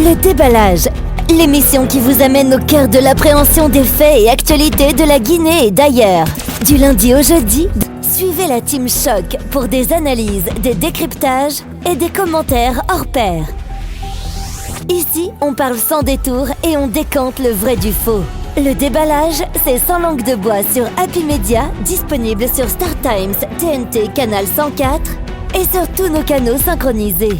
Le déballage, l'émission qui vous amène au cœur de l'appréhension des faits et actualités de la Guinée et d'ailleurs. Du lundi au jeudi, suivez la Team Choc pour des analyses, des décryptages et des commentaires hors pair. Ici, on parle sans détour et on décante le vrai du faux. Le déballage, c'est sans langue de bois sur Happy Media, disponible sur Star Times, TNT, Canal 104 et sur tous nos canaux synchronisés.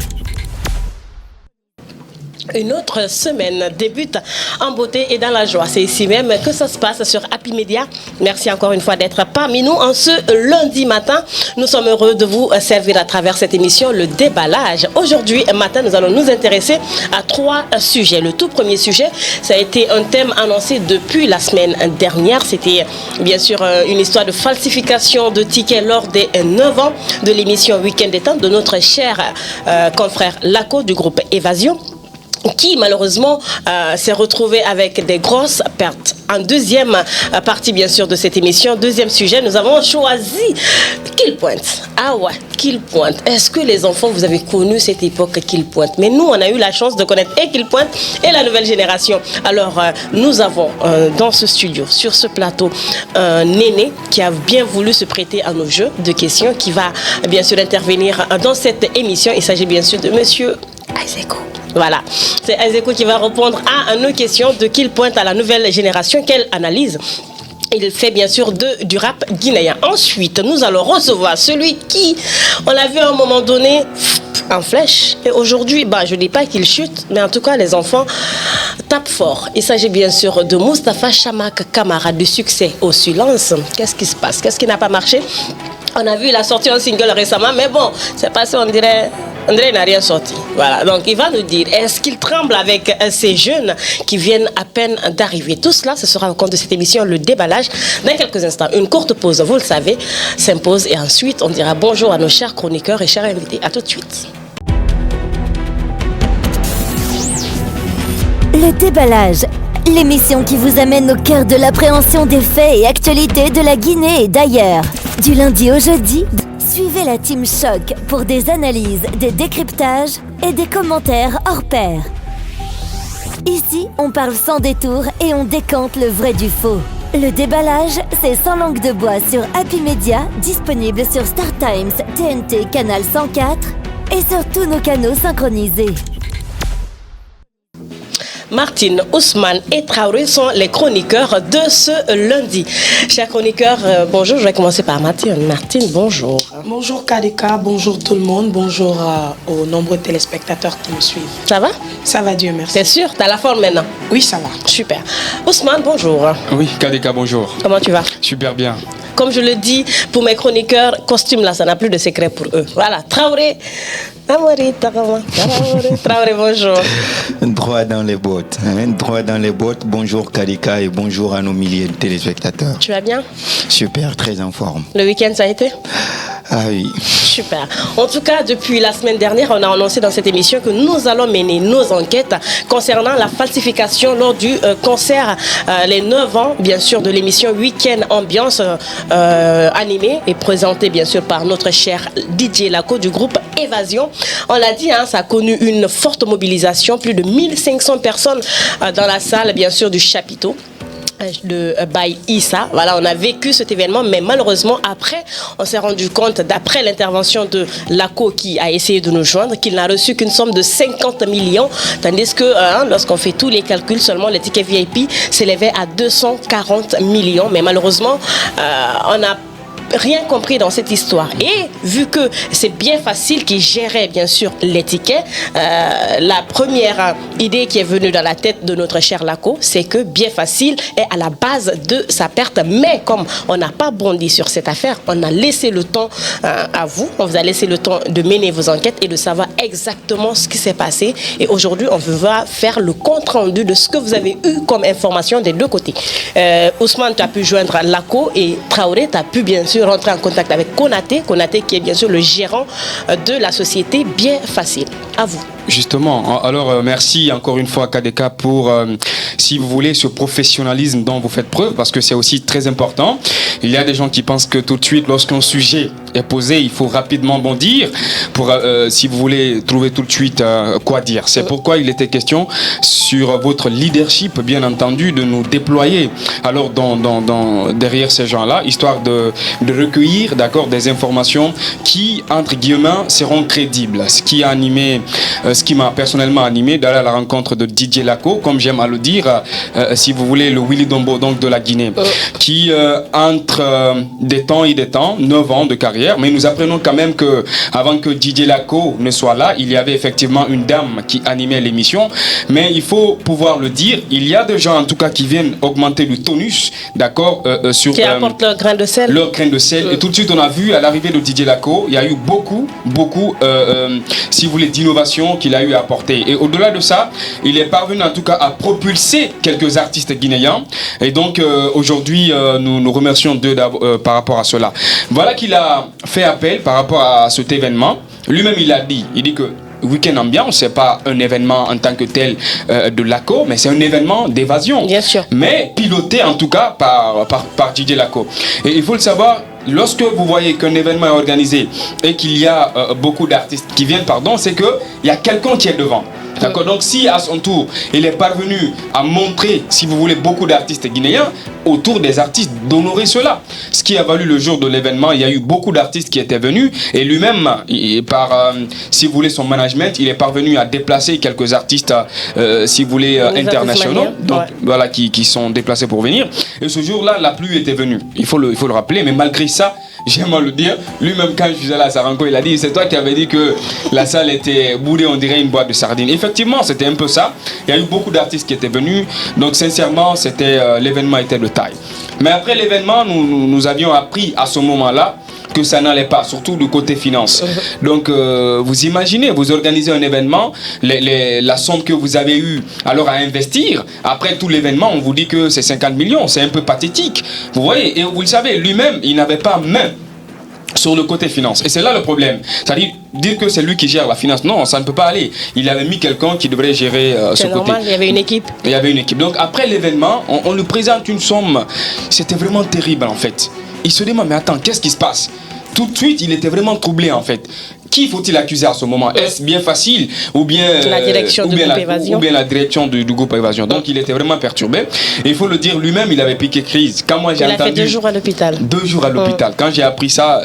Une autre semaine débute en beauté et dans la joie. C'est ici même que ça se passe sur Happy Media. Merci encore une fois d'être parmi nous en ce lundi matin. Nous sommes heureux de vous servir à travers cette émission, le déballage. Aujourd'hui matin, nous allons nous intéresser à 3 sujets. Le tout premier sujet, ça a été un thème annoncé depuis la semaine dernière. C'était bien sûr une histoire de falsification de tickets lors des 9 ans de l'émission Week-end détente de notre cher confrère Laco du groupe Évasion, qui malheureusement s'est retrouvé avec des grosses pertes. En deuxième partie bien sûr de cette émission, deuxième sujet, nous avons choisi Kill Point. Ah ouais, Kill Point. Est-ce que les enfants, vous avez connu cette époque Kill Point? Mais nous, on a eu la chance de connaître et Kill Point et la nouvelle génération. Alors, nous avons dans ce studio, sur ce plateau, un aîné qui a bien voulu se prêter à nos jeux de questions, qui va bien sûr intervenir dans cette émission. Il s'agit bien sûr de monsieur Iseko. Voilà, c'est Iseko qui va répondre à nos questions de Kill Point à la nouvelle génération. Quelle analyse il fait bien sûr du rap guinéen. Ensuite, nous allons recevoir celui qui, on l'a vu à un moment donné, en flèche. Et aujourd'hui, je ne dis pas qu'il chute, mais en tout cas, les enfants tapent fort. Il s'agit bien sûr de Moustapha Chamak, camarade du succès au silence. Qu'est-ce qui se passe? Qu'est-ce qui n'a pas marché? On a vu, il a sorti un single récemment, mais bon, c'est passé, on dirait il n'a rien sorti. Voilà, donc il va nous dire, est-ce qu'il tremble avec ces jeunes qui viennent à peine d'arriver? Tout cela, ce sera au compte de cette émission, le déballage. Dans quelques instants, une courte pause, vous le savez, s'impose. Et ensuite, on dira bonjour à nos chers chroniqueurs et chers invités. À tout de suite. Le déballage, l'émission qui vous amène au cœur de l'appréhension des faits et actualités de la Guinée et d'ailleurs. Du lundi au jeudi, suivez la Team Choc pour des analyses, des décryptages et des commentaires hors pair. Ici, on parle sans détour et on décante le vrai du faux. Le déballage, c'est sans langue de bois sur Happy Media, disponible sur Star Times, TNT, Canal 104 et sur tous nos canaux synchronisés. Martine, Ousmane et Traoré sont les chroniqueurs de ce lundi. Chers chroniqueurs, bonjour. Je vais commencer par Martine. Martine, bonjour. Bonjour Kadika, bonjour tout le monde, bonjour aux nombreux téléspectateurs qui me suivent. Ça va? Ça va, Dieu merci. T'es sûr? T'as la forme maintenant? Oui, ça va. Super. Ousmane, bonjour. Oui, Kadika, bonjour. Comment tu vas? Super bien. Comme je le dis, pour mes chroniqueurs, costume là, ça n'a plus de secret pour eux. Voilà, Traoré. Traoré, bonjour. Droit dans les bottes. Droit dans les bottes. Bonjour Kadika et bonjour à nos milliers de téléspectateurs. Tu vas bien? Super, très en forme. Le week-end, ça a été? Ah oui. Super. En tout cas, depuis la semaine dernière, on a annoncé dans cette émission que nous allons mener nos enquêtes concernant la falsification lors du concert les 9 ans, bien sûr, de l'émission Week-end Ambiance animée et présentée, bien sûr, par notre cher DJ Laco du groupe Évasion. On l'a dit, ça a connu une forte mobilisation, plus de 1500 personnes dans la salle, bien sûr, du chapiteau de Baye Issa. Voilà, on a vécu cet événement, mais malheureusement, après, on s'est rendu compte, d'après l'intervention de Laco qui a essayé de nous joindre, qu'il n'a reçu qu'une somme de 50 millions, tandis que lorsqu'on fait tous les calculs, seulement les tickets VIP s'élevaient à 240 millions. Mais malheureusement, on n'a rien compris dans cette histoire. Et vu que c'est bien facile qu'il gérait bien sûr les tickets, la première idée qui est venue dans la tête de notre cher Laco, c'est que bien facile est à la base de sa perte. Mais comme on n'a pas bondi sur cette affaire, on a laissé le temps à vous. On vous a laissé le temps de mener vos enquêtes et de savoir exactement ce qui s'est passé. Et aujourd'hui, on va faire le compte rendu de ce que vous avez eu comme information des deux côtés. Ousmane, tu as pu joindre Laco et Traoré, tu as pu bien sûr rentrer en contact avec Konaté qui est bien sûr le gérant de la société Bien Facile. À vous. Justement, alors merci encore une fois KDK pour, si vous voulez, ce professionnalisme dont vous faites preuve, parce que c'est aussi très important. Il y a des gens qui pensent que tout de suite, lorsqu'un sujet est posé, il faut rapidement bondir pour, si vous voulez, trouver tout de suite quoi dire. C'est pourquoi il était question sur votre leadership, bien entendu, de nous déployer alors derrière ces gens-là, histoire de recueillir, d'accord, des informations qui, entre guillemets, seront crédibles. Ce qui m'a personnellement animé d'aller à la rencontre de Didier Lako, comme j'aime à le dire, si vous voulez, le Willy Dombo, donc de la Guinée, qui entre des temps et des temps, 9 ans de carrière, mais nous apprenons quand même que avant que Didier Lako ne soit là, il y avait effectivement une dame qui animait l'émission, mais il faut pouvoir le dire, il y a des gens en tout cas qui viennent augmenter le tonus, d'accord, sur qui apportent leur grain de sel. Leur grain de sel. Et tout de suite on a vu à l'arrivée de Didier Lako, il y a eu beaucoup si vous voulez, d'innovation qu'il a eu à apporter. Et au-delà de ça, il est parvenu en tout cas à propulser quelques artistes guinéens. Et donc aujourd'hui, nous remercions d'eux par rapport à cela. Voilà qu'il a fait appel par rapport à cet événement. Lui-même, il dit que Week-end Ambiance, c'est pas un événement en tant que tel de Lako, mais c'est un événement d'évasion. Bien sûr. Mais piloté en tout cas par Didier Lako. Et il faut le savoir, lorsque vous voyez qu'un événement est organisé et qu'il y a beaucoup d'artistes qui viennent, c'est qu'il y a quelqu'un qui est devant. D'accord. Donc si à son tour, il est parvenu à montrer, si vous voulez, beaucoup d'artistes guinéens autour des artistes, d'honorer cela. Ce qui a valu le jour de l'événement, il y a eu beaucoup d'artistes qui étaient venus et lui-même, par, si vous voulez, son management, il est parvenu à déplacer quelques artistes, si vous voulez, internationaux, donc voilà, qui sont déplacés pour venir. Et ce jour-là, la pluie était venue. Il faut le rappeler, mais malgré ça, j'aime à le dire, lui-même quand je suis allé à sa rencontre, il a dit, c'est toi qui avais dit que la salle était bourrée, on dirait une boîte de sardines. Effectivement, c'était un peu ça. Il y a eu beaucoup d'artistes qui étaient venus, donc sincèrement, l'événement était de taille. Mais après l'événement, nous avions appris à ce moment-là que ça n'allait pas, surtout du côté finance. Donc, vous imaginez, vous organisez un événement, la somme que vous avez eue alors à investir, après tout l'événement, on vous dit que c'est 50 millions, c'est un peu pathétique. Vous voyez, et vous le savez, lui-même, il n'avait pas main sur le côté finance. Et c'est là le problème. C'est-à-dire dire que c'est lui qui gère la finance. Non, ça ne peut pas aller. Il avait mis quelqu'un qui devrait gérer ce côté. C'est normal, il y avait une équipe. Il y avait une équipe. Donc après l'événement, on lui présente une somme. C'était vraiment terrible en fait. Il se demande, mais attends, qu'est-ce qui se passe? Tout de suite, il était vraiment troublé en fait. Qui faut-il accuser à ce moment? Est-ce bien facile ou bien la direction du groupe Évasion? Ou bien la direction du groupe Évasion. Donc il était vraiment perturbé. Et il faut le dire, lui-même, il avait piqué crise. Quand moi j'ai entendu, il a fait 2 jours à l'hôpital. 2 jours à l'hôpital. Quand j'ai appris ça,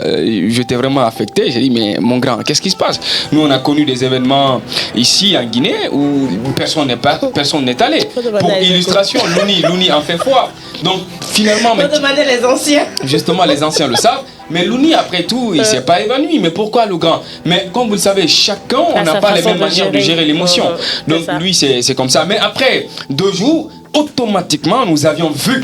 j'étais vraiment affecté. J'ai dit, mais mon grand, qu'est-ce qui se passe? Nous, on a connu des événements ici en Guinée où personne n'est allé. Pour illustration, Louni en fait foi. Donc finalement, faut demander les anciens. Justement, les anciens le savent. Mais Louni, après tout, il ne s'est pas évanoui. Mais pourquoi le grand? Mais comme vous le savez, chacun, on n'a pas les mêmes manières de gérer l'émotion. Donc lui, c'est comme ça. Mais après 2 jours, automatiquement, nous avions vu,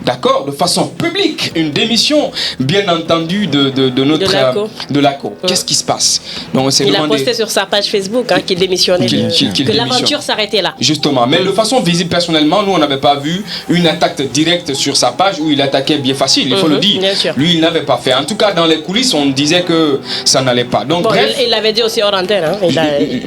d'accord, de façon publique, une démission, bien entendu, de Lako. Qu'est-ce qui se passe? Donc, il a posté sur sa page Facebook qu'il démissionnait, que l'aventure s'arrêtait là. Justement, mais de façon visible, personnellement, nous, on n'avait pas vu une attaque directe sur sa page où il attaquait bien facile, il faut le dire. Lui, il n'avait pas fait. En tout cas, dans les coulisses, on disait que ça n'allait pas. Donc, bref, il l'avait dit aussi hors antenne.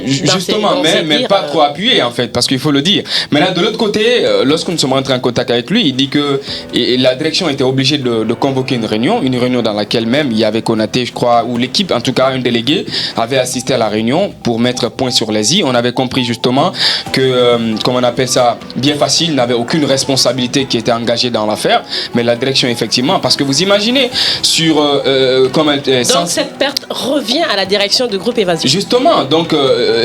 Justement, mais pas trop appuyé, en fait, parce qu'il faut le dire. Maintenant, de l'autre côté, lorsque nous sommes rentrés en contact avec lui, il dit que et la direction était obligée de convoquer une réunion dans laquelle même il y avait Konaté, je crois, ou l'équipe, en tout cas un délégué, avait assisté à la réunion pour mettre point sur les i. On avait compris justement que, comme on appelle ça, bien facile, n'avait aucune responsabilité qui était engagée dans l'affaire, mais la direction effectivement, parce que vous imaginez, sur... donc cette perte revient à la direction du groupe Évasion. Justement, donc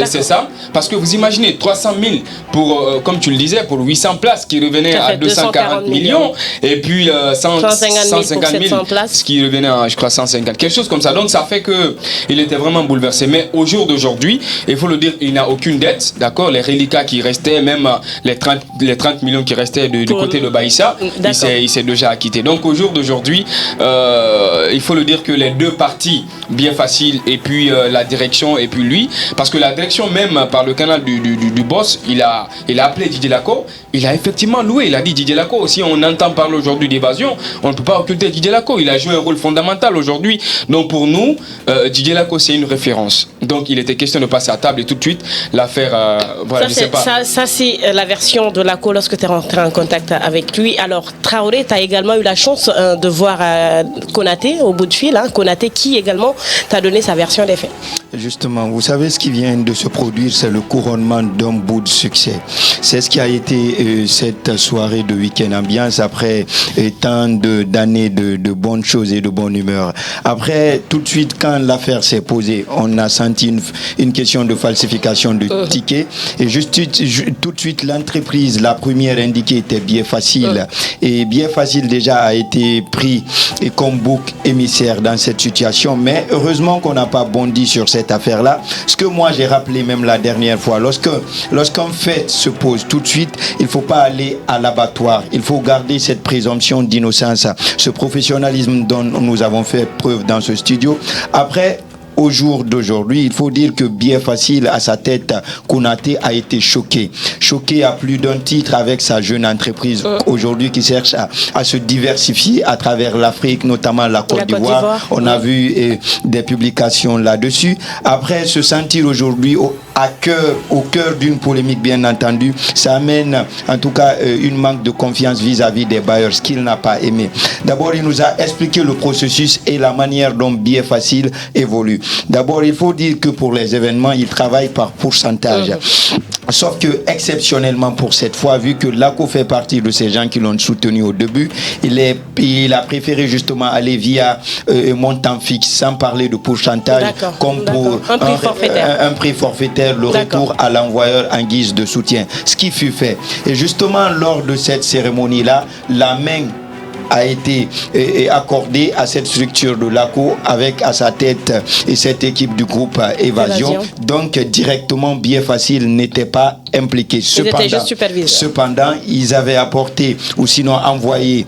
c'est ça, parce que vous imaginez 300 000 pour, comme tu le disais, pour 800 places qui revenaient à 240 millions. Et puis 150 000 places, ce qui revenait à, je crois, 150, quelque chose comme ça. Donc ça fait qu'il était vraiment bouleversé. Mais au jour d'aujourd'hui, il faut le dire, il n'a aucune dette, d'accord. Les reliquats qui restaient, même les 30 millions qui restaient du côté de Baïssa, il s'est déjà acquitté. Donc au jour d'aujourd'hui, il faut le dire que les deux parties, bien facile, et puis la direction, et puis lui, parce que la direction même, par le canal du boss, il a appelé Didier Lako, il a effectivement loué, il a dit Didier Lako, si on entend parle aujourd'hui d'évasion, on ne peut pas occulter Didier Lacko. Il a joué un rôle fondamental aujourd'hui. Donc pour nous, Didier Lacko, c'est une référence. Donc il était question de passer à table et tout de suite l'affaire, voilà, je sais pas. Ça c'est la version de Lacko lorsque tu es rentré en contact avec lui. Alors Traoré, tu as également eu la chance de voir Konaté au bout de fil, Konaté qui également t'a donné sa version des faits. Justement, vous savez ce qui vient de se produire, c'est le couronnement d'un bout de succès. C'est ce qui a été cette soirée de week-end ambiance après tant d'années de bonnes choses et de bonne humeur. Après, tout de suite, quand l'affaire s'est posée, on a senti une question de falsification de tickets. Et tout de suite, l'entreprise, la première indiquée était Bien Facile. Et Bien Facile déjà a été pris comme bouc émissaire dans cette situation. Mais heureusement qu'on n'a pas bondi sur cette affaire-là. Ce que moi j'ai rappelé même la dernière fois, lorsqu'un fait se pose tout de suite, il ne faut pas aller à l'abattoir. Il faut garder cette présomption d'innocence, ce professionnalisme dont nous avons fait preuve dans ce studio. Après, au jour d'aujourd'hui, il faut dire que Bien Facile, à sa tête, Konaté a été choqué à plus d'un titre avec sa jeune entreprise aujourd'hui qui cherche à se diversifier à travers l'Afrique, notamment la Côte d'Ivoire. On a vu des publications là-dessus. Après, se sentir aujourd'hui au cœur d'une polémique, bien entendu, ça amène en tout cas une manque de confiance vis-à-vis des bailleurs, ce qu'il n'a pas aimé. D'abord, il nous a expliqué le processus et la manière dont Bien Facile évolue. D'abord, il faut dire que pour les événements, il travaille par pourcentage. Sauf que, exceptionnellement pour cette fois, vu que Lacko fait partie de ces gens qui l'ont soutenu au début, il a préféré justement aller via un montant fixe, sans parler de pourcentage, comme pour un prix forfaitaire, le retour à l'envoyeur en guise de soutien. Ce qui fut fait. Et justement, lors de cette cérémonie-là, la main a été accordé à cette structure de Lacko avec à sa tête et cette équipe du groupe Évasion. Donc directement Bien Facile n'était pas impliqué. Cependant, ils avaient apporté ou sinon envoyé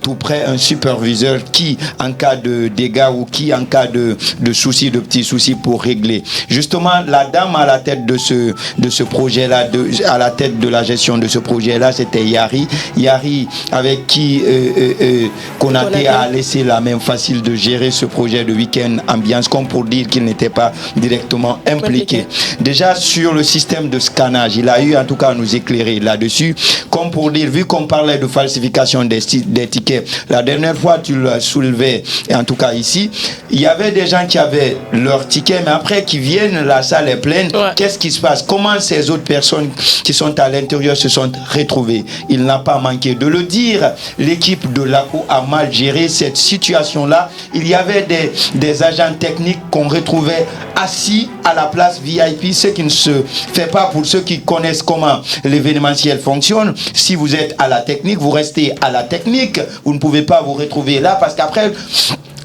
tout près un superviseur qui, en cas de dégâts ou qui, en cas de soucis, de petits soucis pour régler. Justement, la dame à la tête de ce projet-là, à la tête de la gestion de ce projet-là, c'était Yari. Yari avec qui Konaté a laissé la main facile de gérer ce projet de week-end ambiance, comme pour dire qu'il n'était pas directement impliqué. Déjà sur le système de scannage, il a eu en tout cas à nous éclairer là-dessus, comme pour dire, vu qu'on parlait de falsification des tickets, la dernière fois tu le soulevais, et en tout cas ici, il y avait des gens qui avaient leur ticket, mais après qui viennent, la salle est pleine, qu'est-ce qui se passe? Comment ces autres personnes qui sont à l'intérieur se sont retrouvées? Il n'a pas manqué de le dire, l'équipe de Lacko a mal géré cette situation-là. Il y avait des agents techniques qu'on retrouvait assis à la place VIP, ce qui ne se fait pas pour ceux qui connaissent comment l'événementiel fonctionne. Si vous êtes à la technique, vous restez à la technique. Vous ne pouvez pas vous retrouver là parce qu'après,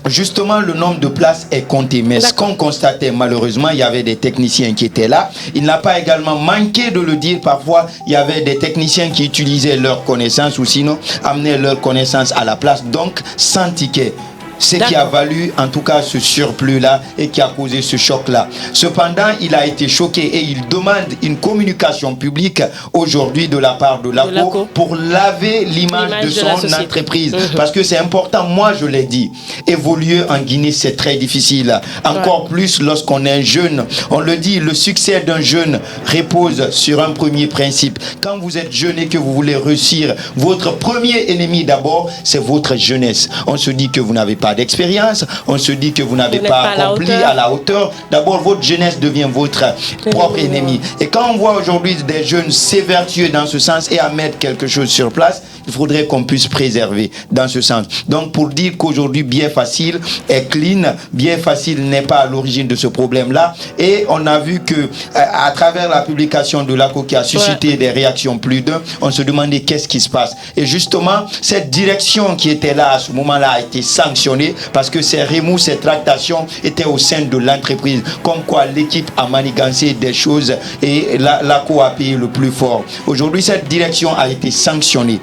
justement, le nombre de places est compté. Mais ce qu'on constatait, malheureusement, il y avait des techniciens qui étaient là. Il n'a pas également manqué de le dire. Parfois, il y avait des techniciens qui utilisaient leurs connaissances ou sinon amenaient leurs connaissances à la place. Donc, sans ticket. Ce qui a valu en tout cas ce surplus-là et qui a causé ce choc-là. Cependant, il a été choqué et il demande une communication publique aujourd'hui de la part de Lacko pour laver l'image de son entreprise. Parce que c'est important, moi je l'ai dit, évoluer en Guinée c'est très difficile. Encore plus lorsqu'on est un jeune. On le dit, le succès d'un jeune repose sur un premier principe. Quand vous êtes jeune et que vous voulez réussir, votre premier ennemi d'abord, c'est votre jeunesse. On se dit que vous n'avez pas d'expérience, on se dit que vous n'avez pas accompli à la hauteur. D'abord, votre jeunesse devient votre propre ennemi. Et quand on voit aujourd'hui des jeunes s'évertuer dans ce sens et à mettre quelque chose sur place, il faudrait qu'on puisse préserver dans ce sens. Donc, pour dire qu'aujourd'hui, Bien Facile est clean, Bien Facile n'est pas à l'origine de ce problème-là. Et on a vu que à travers la publication de Lacko qui a suscité des réactions plus d'un, on se demandait qu'est-ce qui se passe. Et justement, cette direction qui était là à ce moment-là a été sanctionnée parce que ces remous, ces tractations étaient au sein de l'entreprise. Comme quoi l'équipe a manigancé des choses et Lacko a payé le plus fort. Aujourd'hui, cette direction a été sanctionnée.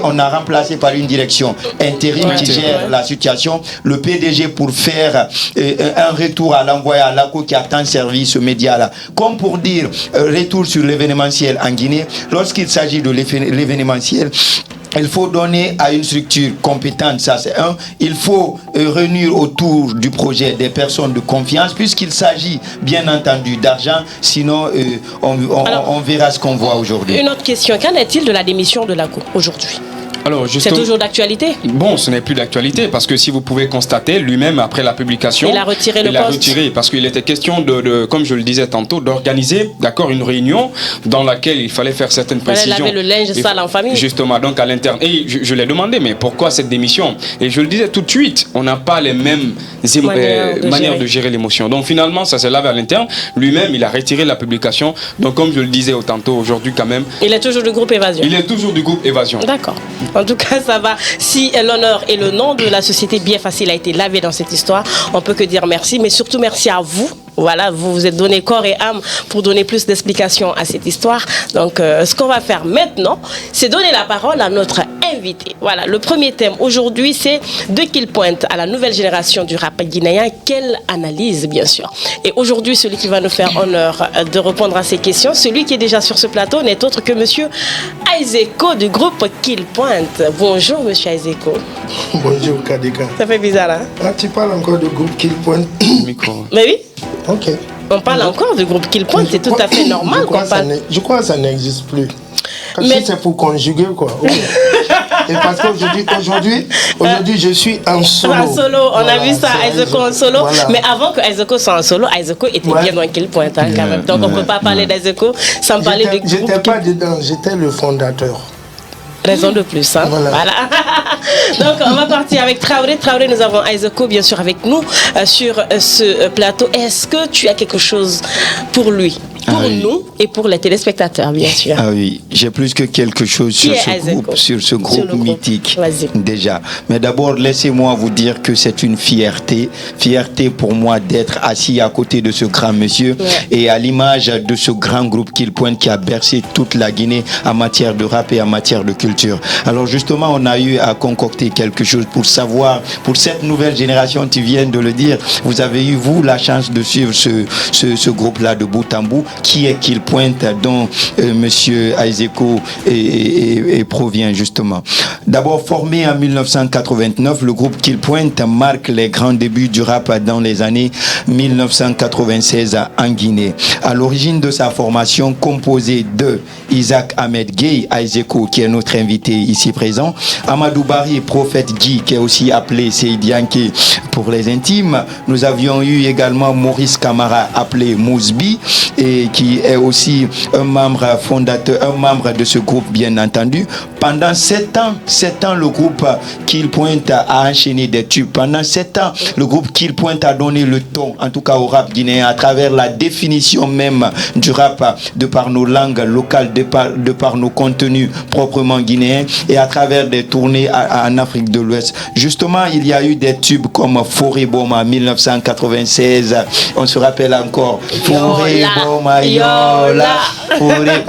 On a remplacé par une direction intérim qui gère la situation. Le PDG pour faire un retour à l'envoyé à Lacko qui a tant servi ce média-là. Comme pour dire, retour sur l'événementiel en Guinée. Lorsqu'il s'agit de l'événementiel, il faut donner à une structure compétente, ça c'est un. Il faut réunir autour du projet des personnes de confiance, puisqu'il s'agit bien entendu d'argent, sinon on verra ce qu'on voit aujourd'hui. Une autre question, qu'en est-il de la démission de l'ACO aujourd'hui? Alors, c'est toujours d'actualité? Bon, ce n'est plus d'actualité parce que si vous pouvez constater, lui-même, après la publication, il a retiré le poste. Il a retiré parce qu'il était question comme je le disais tantôt, d'organiser, d'accord, une réunion dans laquelle il fallait faire certaines précisions. Il avait le linge sale en famille. Justement, donc à l'interne. Et je l'ai demandé, mais pourquoi cette démission? Et je le disais tout de suite, on n'a pas les mêmes manières de gérer l'émotion. Donc finalement, ça s'est lavé à l'interne. Lui-même, il a retiré la publication. Donc comme je le disais tantôt, aujourd'hui quand même. Il est toujours du groupe Évasion. Il est toujours du groupe Évasion. D'accord. En tout cas, ça va. Si l'honneur et le nom de la société Bien Facile a été lavé dans cette histoire, on peut que dire merci, mais surtout merci à vous. Voilà, vous vous êtes donné corps et âme pour donner plus d'explications à cette histoire. Donc, ce qu'on va faire maintenant, c'est donner la parole à notre invité. Voilà, le premier thème aujourd'hui, c'est de qu'il pointe à la nouvelle génération du rap guinéen. Quelle analyse, bien sûr. Et aujourd'hui, celui qui va nous faire honneur de répondre à ces questions, celui qui est déjà sur ce plateau, n'est autre que monsieur Aizeko du groupe Qu'il Pointe. Bonjour, monsieur Aizeko. Bonjour, Kadeka. Ça fait bizarre, hein? Ah, tu parles encore du groupe Qu'il Pointe. Mais oui. Ok. On parle encore du groupe Qu'il Pointe, c'est tout à fait normal qu'on parle. Je crois que ça n'existe plus. Mais c'est pour conjuguer, quoi. Oui. Et parce qu'aujourd'hui, je suis en solo. En solo, on a vu ça, Aizeko en solo. Voilà. Mais avant que Aizeko soit en solo, Aizeko était bien dans Qu'il Pointe, hein, quand même. Donc on ne peut pas parler d'Aizeko sans parler du groupe. J'étais pas dedans, j'étais le fondateur. Raison de plus, hein. Voilà. Donc on va partir avec Traoré. Traoré, nous avons Aizeko bien sûr avec nous sur ce plateau. Est-ce que tu as quelque chose pour lui, pour nous et pour les téléspectateurs, bien sûr? Ah oui, j'ai plus que quelque chose sur ce groupe mythique déjà. Mais d'abord, laissez-moi vous dire que c'est une fierté pour moi d'être assis à côté de ce grand monsieur et à l'image de ce grand groupe Qu'il Pointe qui a bercé toute la Guinée en matière de rap et en matière de culture. Alors justement, on a eu à concocter quelque chose pour savoir, pour cette nouvelle génération, tu viens de le dire, vous avez eu, vous, la chance de suivre ce groupe-là de bout en bout, qui est Qu'il Pointe, dont monsieur Aizeko provient justement. D'abord formé en 1989, le groupe Qu'il Pointe marque les grands débuts du rap dans les années 1996 en Guinée. À l'origine de sa formation, composée de Isaac Ahmed Gueye, Aizeko, qui est notre invité ici présent, Amadou Barry, Prophète Guy, qui est aussi appelé Seidianké pour les intimes. Nous avions eu également Maurice Camara, appelé Mousbi, et qui est aussi un membre fondateur, un membre de ce groupe, bien entendu. Pendant 7 ans, le groupe Qu'il Pointe a enchaîné des tubes. Pendant 7 ans, le groupe Qu'il Pointe a donné le ton, en tout cas au rap guinéen, à travers la définition même du rap, de par nos langues locales, de par nos contenus proprement guinéens, et à travers des tournées en Afrique de l'Ouest. Justement, il y a eu des tubes comme Forêt Boma 1996, on se rappelle encore Forêt Boma Yola.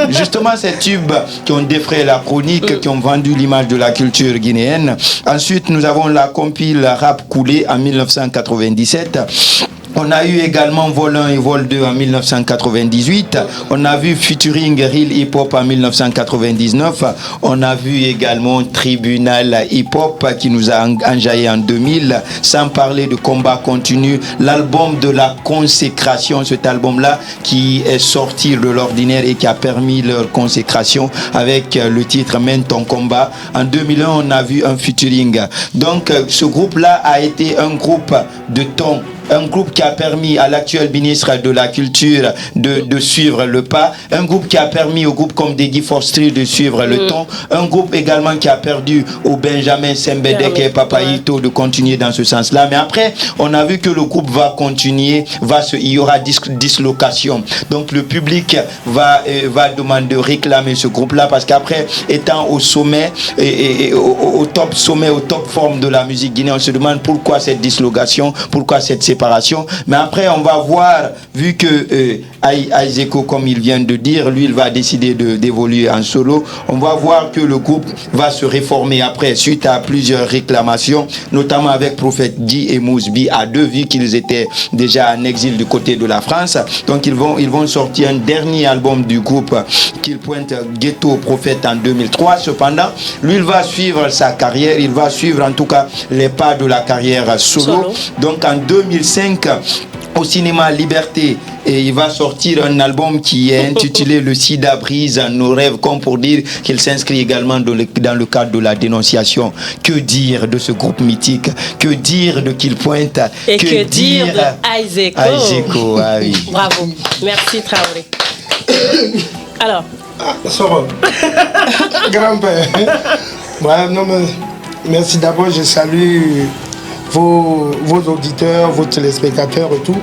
Justement, ces tubes qui ont défrayé la chronique, qui ont vendu l'image de la culture guinéenne. Ensuite, nous avons la compile Rap Coulé en 1997. On a eu également Vol 1 et Vol 2 en 1998. On a vu Featuring Real Hip Hop en 1999. On a vu également Tribunal Hip Hop qui nous a enjaillé en 2000. Sans parler de Combat Continu, l'album de la consécration, cet album-là qui est sorti de l'ordinaire et qui a permis leur consécration avec le titre Mène ton combat. En 2001, on a vu un featuring. Donc, ce groupe-là a été un groupe de ton. Un groupe qui a permis à l'actuel ministre de la Culture de suivre le pas. Un groupe qui a permis au groupe comme Degui Forstry de suivre le ton. Un groupe également qui a perdu au Benjamin Sembedek et Papayito de continuer dans ce sens-là. Mais après, on a vu que le groupe va continuer, il y aura dislocation. Donc le public va demander, réclamer ce groupe-là parce qu'après, étant au sommet, et au top sommet, au top forme de la musique guinéenne, on se demande pourquoi cette dislocation, pourquoi cette séparation. séparation. Mais après, on va voir, vu que Iseko, comme il vient de dire, lui, il va décider d'évoluer en solo. On va voir que le groupe va se réformer après, suite à plusieurs réclamations, notamment avec Prophète G et Mousbi à deux, vu qu'ils étaient déjà en exil du côté de la France. Donc, ils vont sortir un dernier album du groupe qu'il pointe Ghetto Prophète en 2003. Cependant, lui, il va suivre sa carrière, il va suivre en tout cas les pas de la carrière solo. Donc, en 2005, au cinéma Liberté, et il va sortir un album qui est intitulé Le Sida brise nos rêves, comme pour dire qu'il s'inscrit également dans le cadre de la dénonciation. Que dire de ce groupe mythique? Que dire de Qu'il Pointe? Et que dire de Iseko? Iseko, ah oui. Bravo, merci Traoré. Alors Ça va. Grand-père. Ouais, non, mais merci d'abord, je salue vos auditeurs, vos téléspectateurs et tout.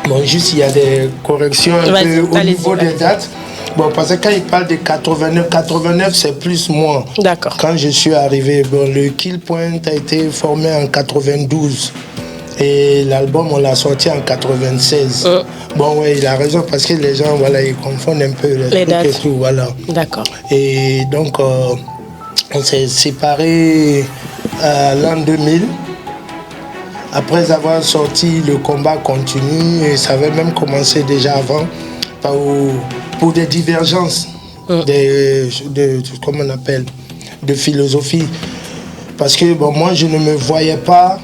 Bon, juste il y a des corrections un peu au niveau des dates. Bon, parce que quand il parle de 89 c'est plus moi. D'accord. Quand je suis arrivé, bon, le Qu'il Pointe a été formé en 92. Et l'album, on l'a sorti en 96. Bon, ouais, il a raison parce que les gens, voilà, ils confondent un peu les dates et tout, voilà. D'accord. Et donc, on s'est séparés l'an 2000. Après avoir sorti, le combat continue et ça avait même commencé déjà avant pour des divergences comment on appelle, de philosophie. Parce que bon, moi, je ne me voyais pas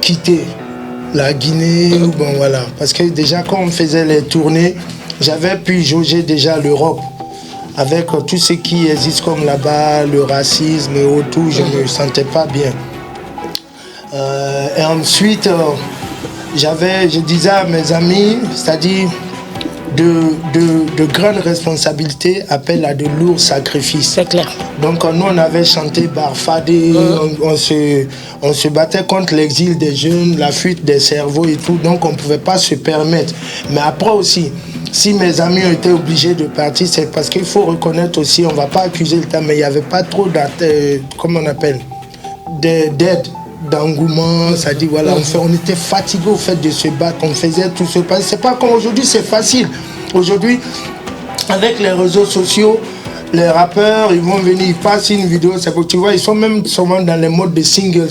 quitter la Guinée. Bon, voilà. Parce que déjà, quand on faisait les tournées, j'avais pu jauger déjà l'Europe. Avec tout ce qui existe comme là-bas, le racisme et tout, je ne me sentais pas bien. Et ensuite, je disais à mes amis, c'est-à-dire de grandes responsabilités appellent à de lourds sacrifices. C'est clair. Donc nous, on avait chanté Barfadé, on se battait contre l'exil des jeunes, la fuite des cerveaux et tout, donc on ne pouvait pas se permettre. Mais après aussi, si mes amis ont été obligés de partir, c'est parce qu'il faut reconnaître aussi, on ne va pas accuser le temps, mais il n'y avait pas trop d'aide, d'engouement, ça dit voilà, on était fatigués au fait de se battre, on faisait tout ce pas. C'est pas comme aujourd'hui, c'est facile. Aujourd'hui, avec les réseaux sociaux, les rappeurs, ils vont venir, ils passent une vidéo, c'est pour tu vois, ils sont même souvent dans les modes de single.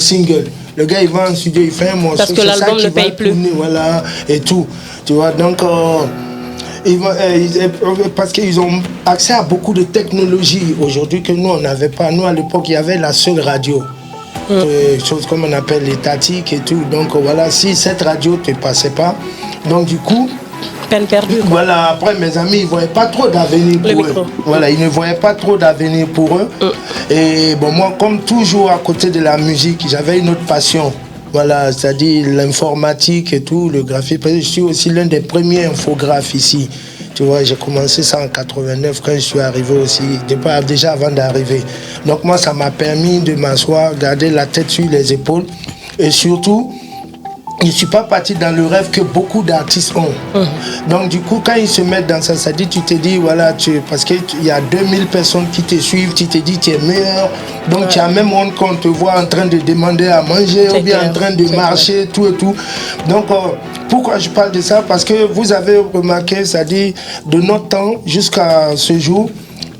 Le gars, il va en studio, il fait un morceau, parce que l'album ne paye plus. Voilà, et tout. Tu vois, donc parce qu'ils ont accès à beaucoup de technologies aujourd'hui que nous, on n'avait pas. Nous, à l'époque, il y avait la seule radio. Choses comme on appelle l'étatique et tout. Donc voilà, si cette radio ne te passait pas, donc du coup, peine perdue. Voilà, après mes amis, ils ne voyaient pas trop d'avenir pour eux. Voilà, ils ne voyaient pas trop d'avenir pour eux. Et bon, moi, comme toujours à côté de la musique, j'avais une autre passion. Voilà, c'est-à-dire l'informatique et tout, le graphisme. Je suis aussi l'un des premiers infographes ici. Tu vois, j'ai commencé ça en 89 quand je suis arrivé aussi, déjà avant d'arriver. Donc moi, ça m'a permis de m'asseoir, garder la tête sur les épaules. Et surtout, je ne suis pas parti dans le rêve que beaucoup d'artistes ont. Donc du coup, quand ils se mettent dans ça, ça dit, tu te dis, voilà, parce qu'il y a 2000 personnes qui te suivent, tu te dis, tu es meilleur. Donc tu as même honte qu'on te voit en train de demander à manger ou bien en train de marcher, tout et tout. Donc pourquoi je parle de ça? Parce que vous avez remarqué, c'est-à-dire de notre temps jusqu'à ce jour,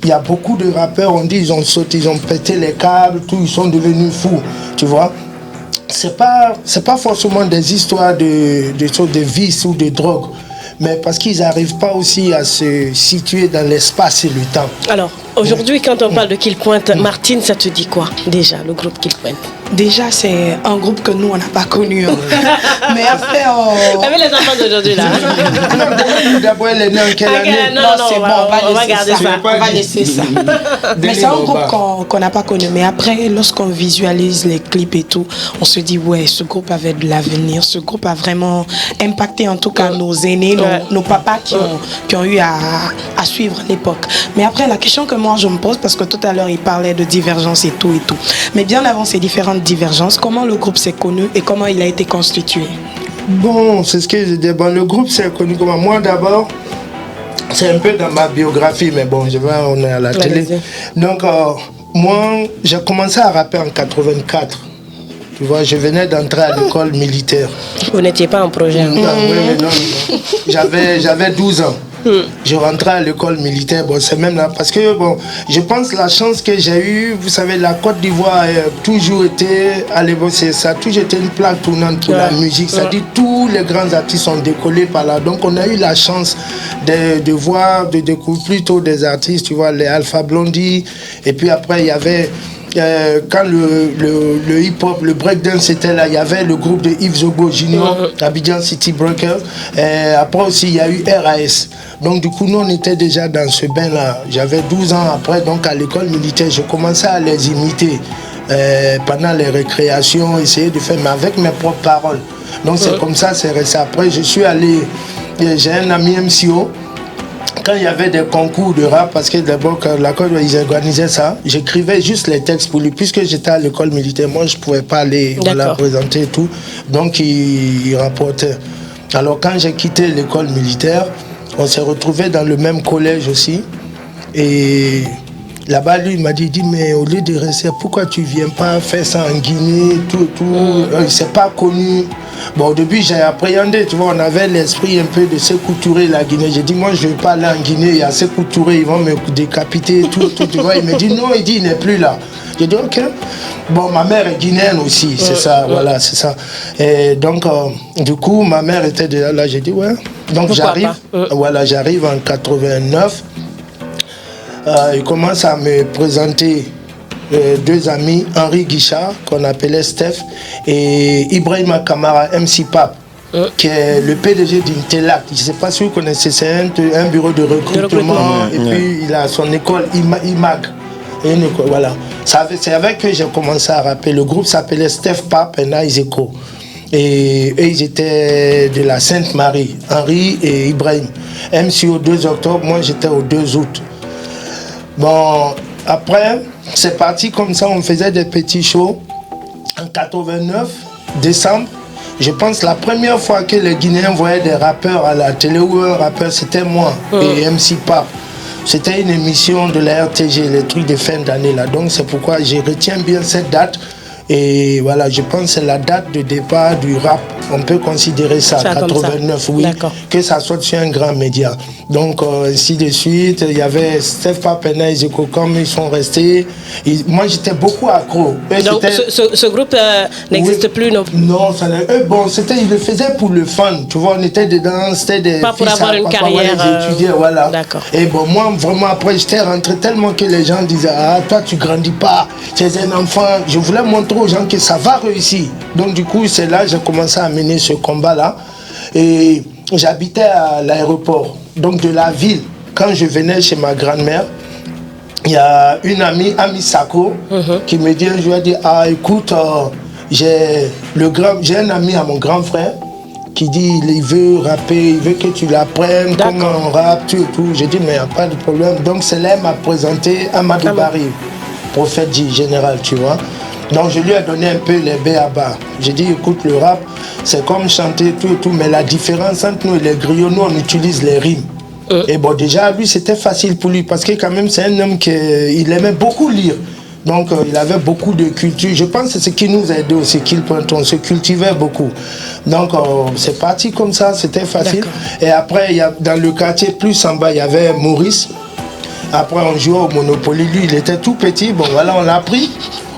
il y a beaucoup de rappeurs, on dit, ils ont sauté, ils ont pété les câbles, tout, ils sont devenus fous, tu vois. C'est pas forcément des histoires de vices ou de drogue, mais parce qu'ils n'arrivent pas aussi à se situer dans l'espace et le temps. Alors, aujourd'hui, quand on parle de Qu'il Pointe, Martine, ça te dit quoi, déjà, le groupe Qu'il Pointe? Déjà, c'est un groupe que nous, on n'a pas connu. Mais après, avec les enfants d'aujourd'hui, là. D'abord, elle est née en quelle année? Non, c'est bon, on va garder ça. On va laisser ça. Mais c'est un groupe qu'on n'a pas connu. Mais après, lorsqu'on visualise les clips et tout, on se dit, ouais, ce groupe avait de l'avenir. Ce groupe a vraiment impacté, en tout cas, nos aînés, nos papas qui ont eu à suivre l'époque. Mais après, la question que moi, je me pose, parce que tout à l'heure, il parlait de divergence et tout. Mais bien avant ces différentes divergences, comment le groupe s'est connu et comment il a été constitué? Bon, c'est ce que je dis. Bon, le groupe s'est connu comment? Moi d'abord, c'est un peu dans ma biographie, mais bon, on est à la télé. Donc, moi, j'ai commencé à rapper en 84. Tu vois, je venais d'entrer à l'école militaire. Vous n'étiez pas en projet encore. Non. J'avais 12 ans. Je rentrais à l'école militaire. Bon, c'est même là parce que bon, je pense la chance que j'ai eue, vous savez, la Côte d'Ivoire a toujours été, ça a toujours été une plaque tournante pour la musique. C'est-à-dire tous les grands artistes sont décollés par là. Donc on a eu la chance de voir, de découvrir plutôt des artistes, tu vois, les Alpha Blondy. Et puis après, il y avait quand le hip-hop, le breakdance était là, il y avait le groupe de Yves Zogo Junior, Abidjan City Breakers. Après aussi, il y a eu RAS. Donc du coup, nous, on était déjà dans ce bain-là. J'avais 12 ans après, donc à l'école militaire, je commençais à les imiter pendant les récréations, essayer de faire, mais avec mes propres paroles. Donc c'est comme ça, c'est resté. Après, je suis allé, j'ai un ami MCO. Quand il y avait des concours de rap, parce que d'abord, quand la Côte, ils organisaient ça, j'écrivais juste les textes pour lui. Puisque j'étais à l'école militaire, moi, je ne pouvais pas aller la présenter et tout. Donc, il rapportait. Alors, quand j'ai quitté l'école militaire, on s'est retrouvés dans le même collège aussi. Et là-bas, lui, il m'a dit, mais au lieu de rester, pourquoi tu ne viens pas faire ça en Guinée, tout. Il ne s'est pas connu. Bon, au début, j'ai appréhendé, tu vois, on avait l'esprit un peu de Sékou Touré, la Guinée. J'ai dit, moi, je ne vais pas aller en Guinée, il y a Sékou Touré, ils vont me décapiter, tout, tu vois. Il me dit, non, il n'est plus là. J'ai dit, ok. Bon, ma mère est guinéenne aussi, c'est ça, voilà, c'est ça. Et donc, du coup, ma mère était déjà là, j'ai dit, ouais. Donc, j'arrive en 89. Il commence à me présenter deux amis, Henri Guichard, qu'on appelait Steph, et Ibrahima Kamara, MC Pape, qui est le PDG d'Intelac. Je ne sais pas si vous connaissez, c'est un bureau de recrutement, et puis il a son école IMAG. Voilà. C'est avec eux que j'ai commencé à rapper. Le groupe s'appelait Steph Pape et Nice Echo. Et eux, ils étaient de la Sainte-Marie, Henri et Ibrahim. MC au 2 octobre, moi j'étais au 2 août. Bon, après, c'est parti comme ça, on faisait des petits shows. En 89, décembre, je pense la première fois que les Guinéens voyaient des rappeurs à la télé ou un rappeur, c'était moi et MC Pape. C'était une émission de la RTG, les trucs de fin d'année là. Donc c'est pourquoi je retiens bien cette date. Et voilà, je pense que c'est la date de départ du rap. On peut considérer ça, 89, oui, que ça soit sur un grand média. Donc, ainsi de suite, il y avait Steph Papena et Zeko, comme ils sont restés. Moi, j'étais beaucoup accro. Donc, ce groupe n'existe plus, non? Non, bon, ils le faisaient pour le fun. Tu vois, on était dedans, c'était des... Pas pour avoir une carrière. Étudier, voilà. D'accord. Et bon, moi, vraiment, après, j'étais rentré tellement que les gens disaient, ah, toi, tu grandis pas, tu es un enfant. Je voulais montrer aux gens que ça va réussir. Donc, du coup, c'est là que j'ai commencé à mener ce combat-là. Et j'habitais à l'aéroport, donc de la ville. Quand je venais chez ma grand-mère, il y a une amie, Ami Sako, qui me dit, je lui ai dit, ah écoute, j'ai un ami à mon grand frère qui dit, il veut rapper, il veut que tu l'apprennes, comment on rappe, tout et tout. J'ai dit, mais il n'y a pas de problème. Donc c'est là qu'elle m'a présenté Amadou Barry, prophète dit général, tu vois. Donc je lui ai donné un peu les b.a.-ba. J'ai dit, écoute, le rap, c'est comme chanter tout et tout, mais la différence entre nous et les griots, nous, on utilise les rimes. Et bon, déjà, lui, c'était facile pour lui, parce que quand même, c'est un homme qui aimait beaucoup lire. Donc, il avait beaucoup de culture. Je pense que c'est ce qui nous a aidé aussi, on se cultivait beaucoup. Donc, c'est parti comme ça, c'était facile. Et après, dans le quartier plus en bas, il y avait Maurice. Après, on jouait au Monopoly. Lui, il était tout petit. Bon, voilà, on l'a pris.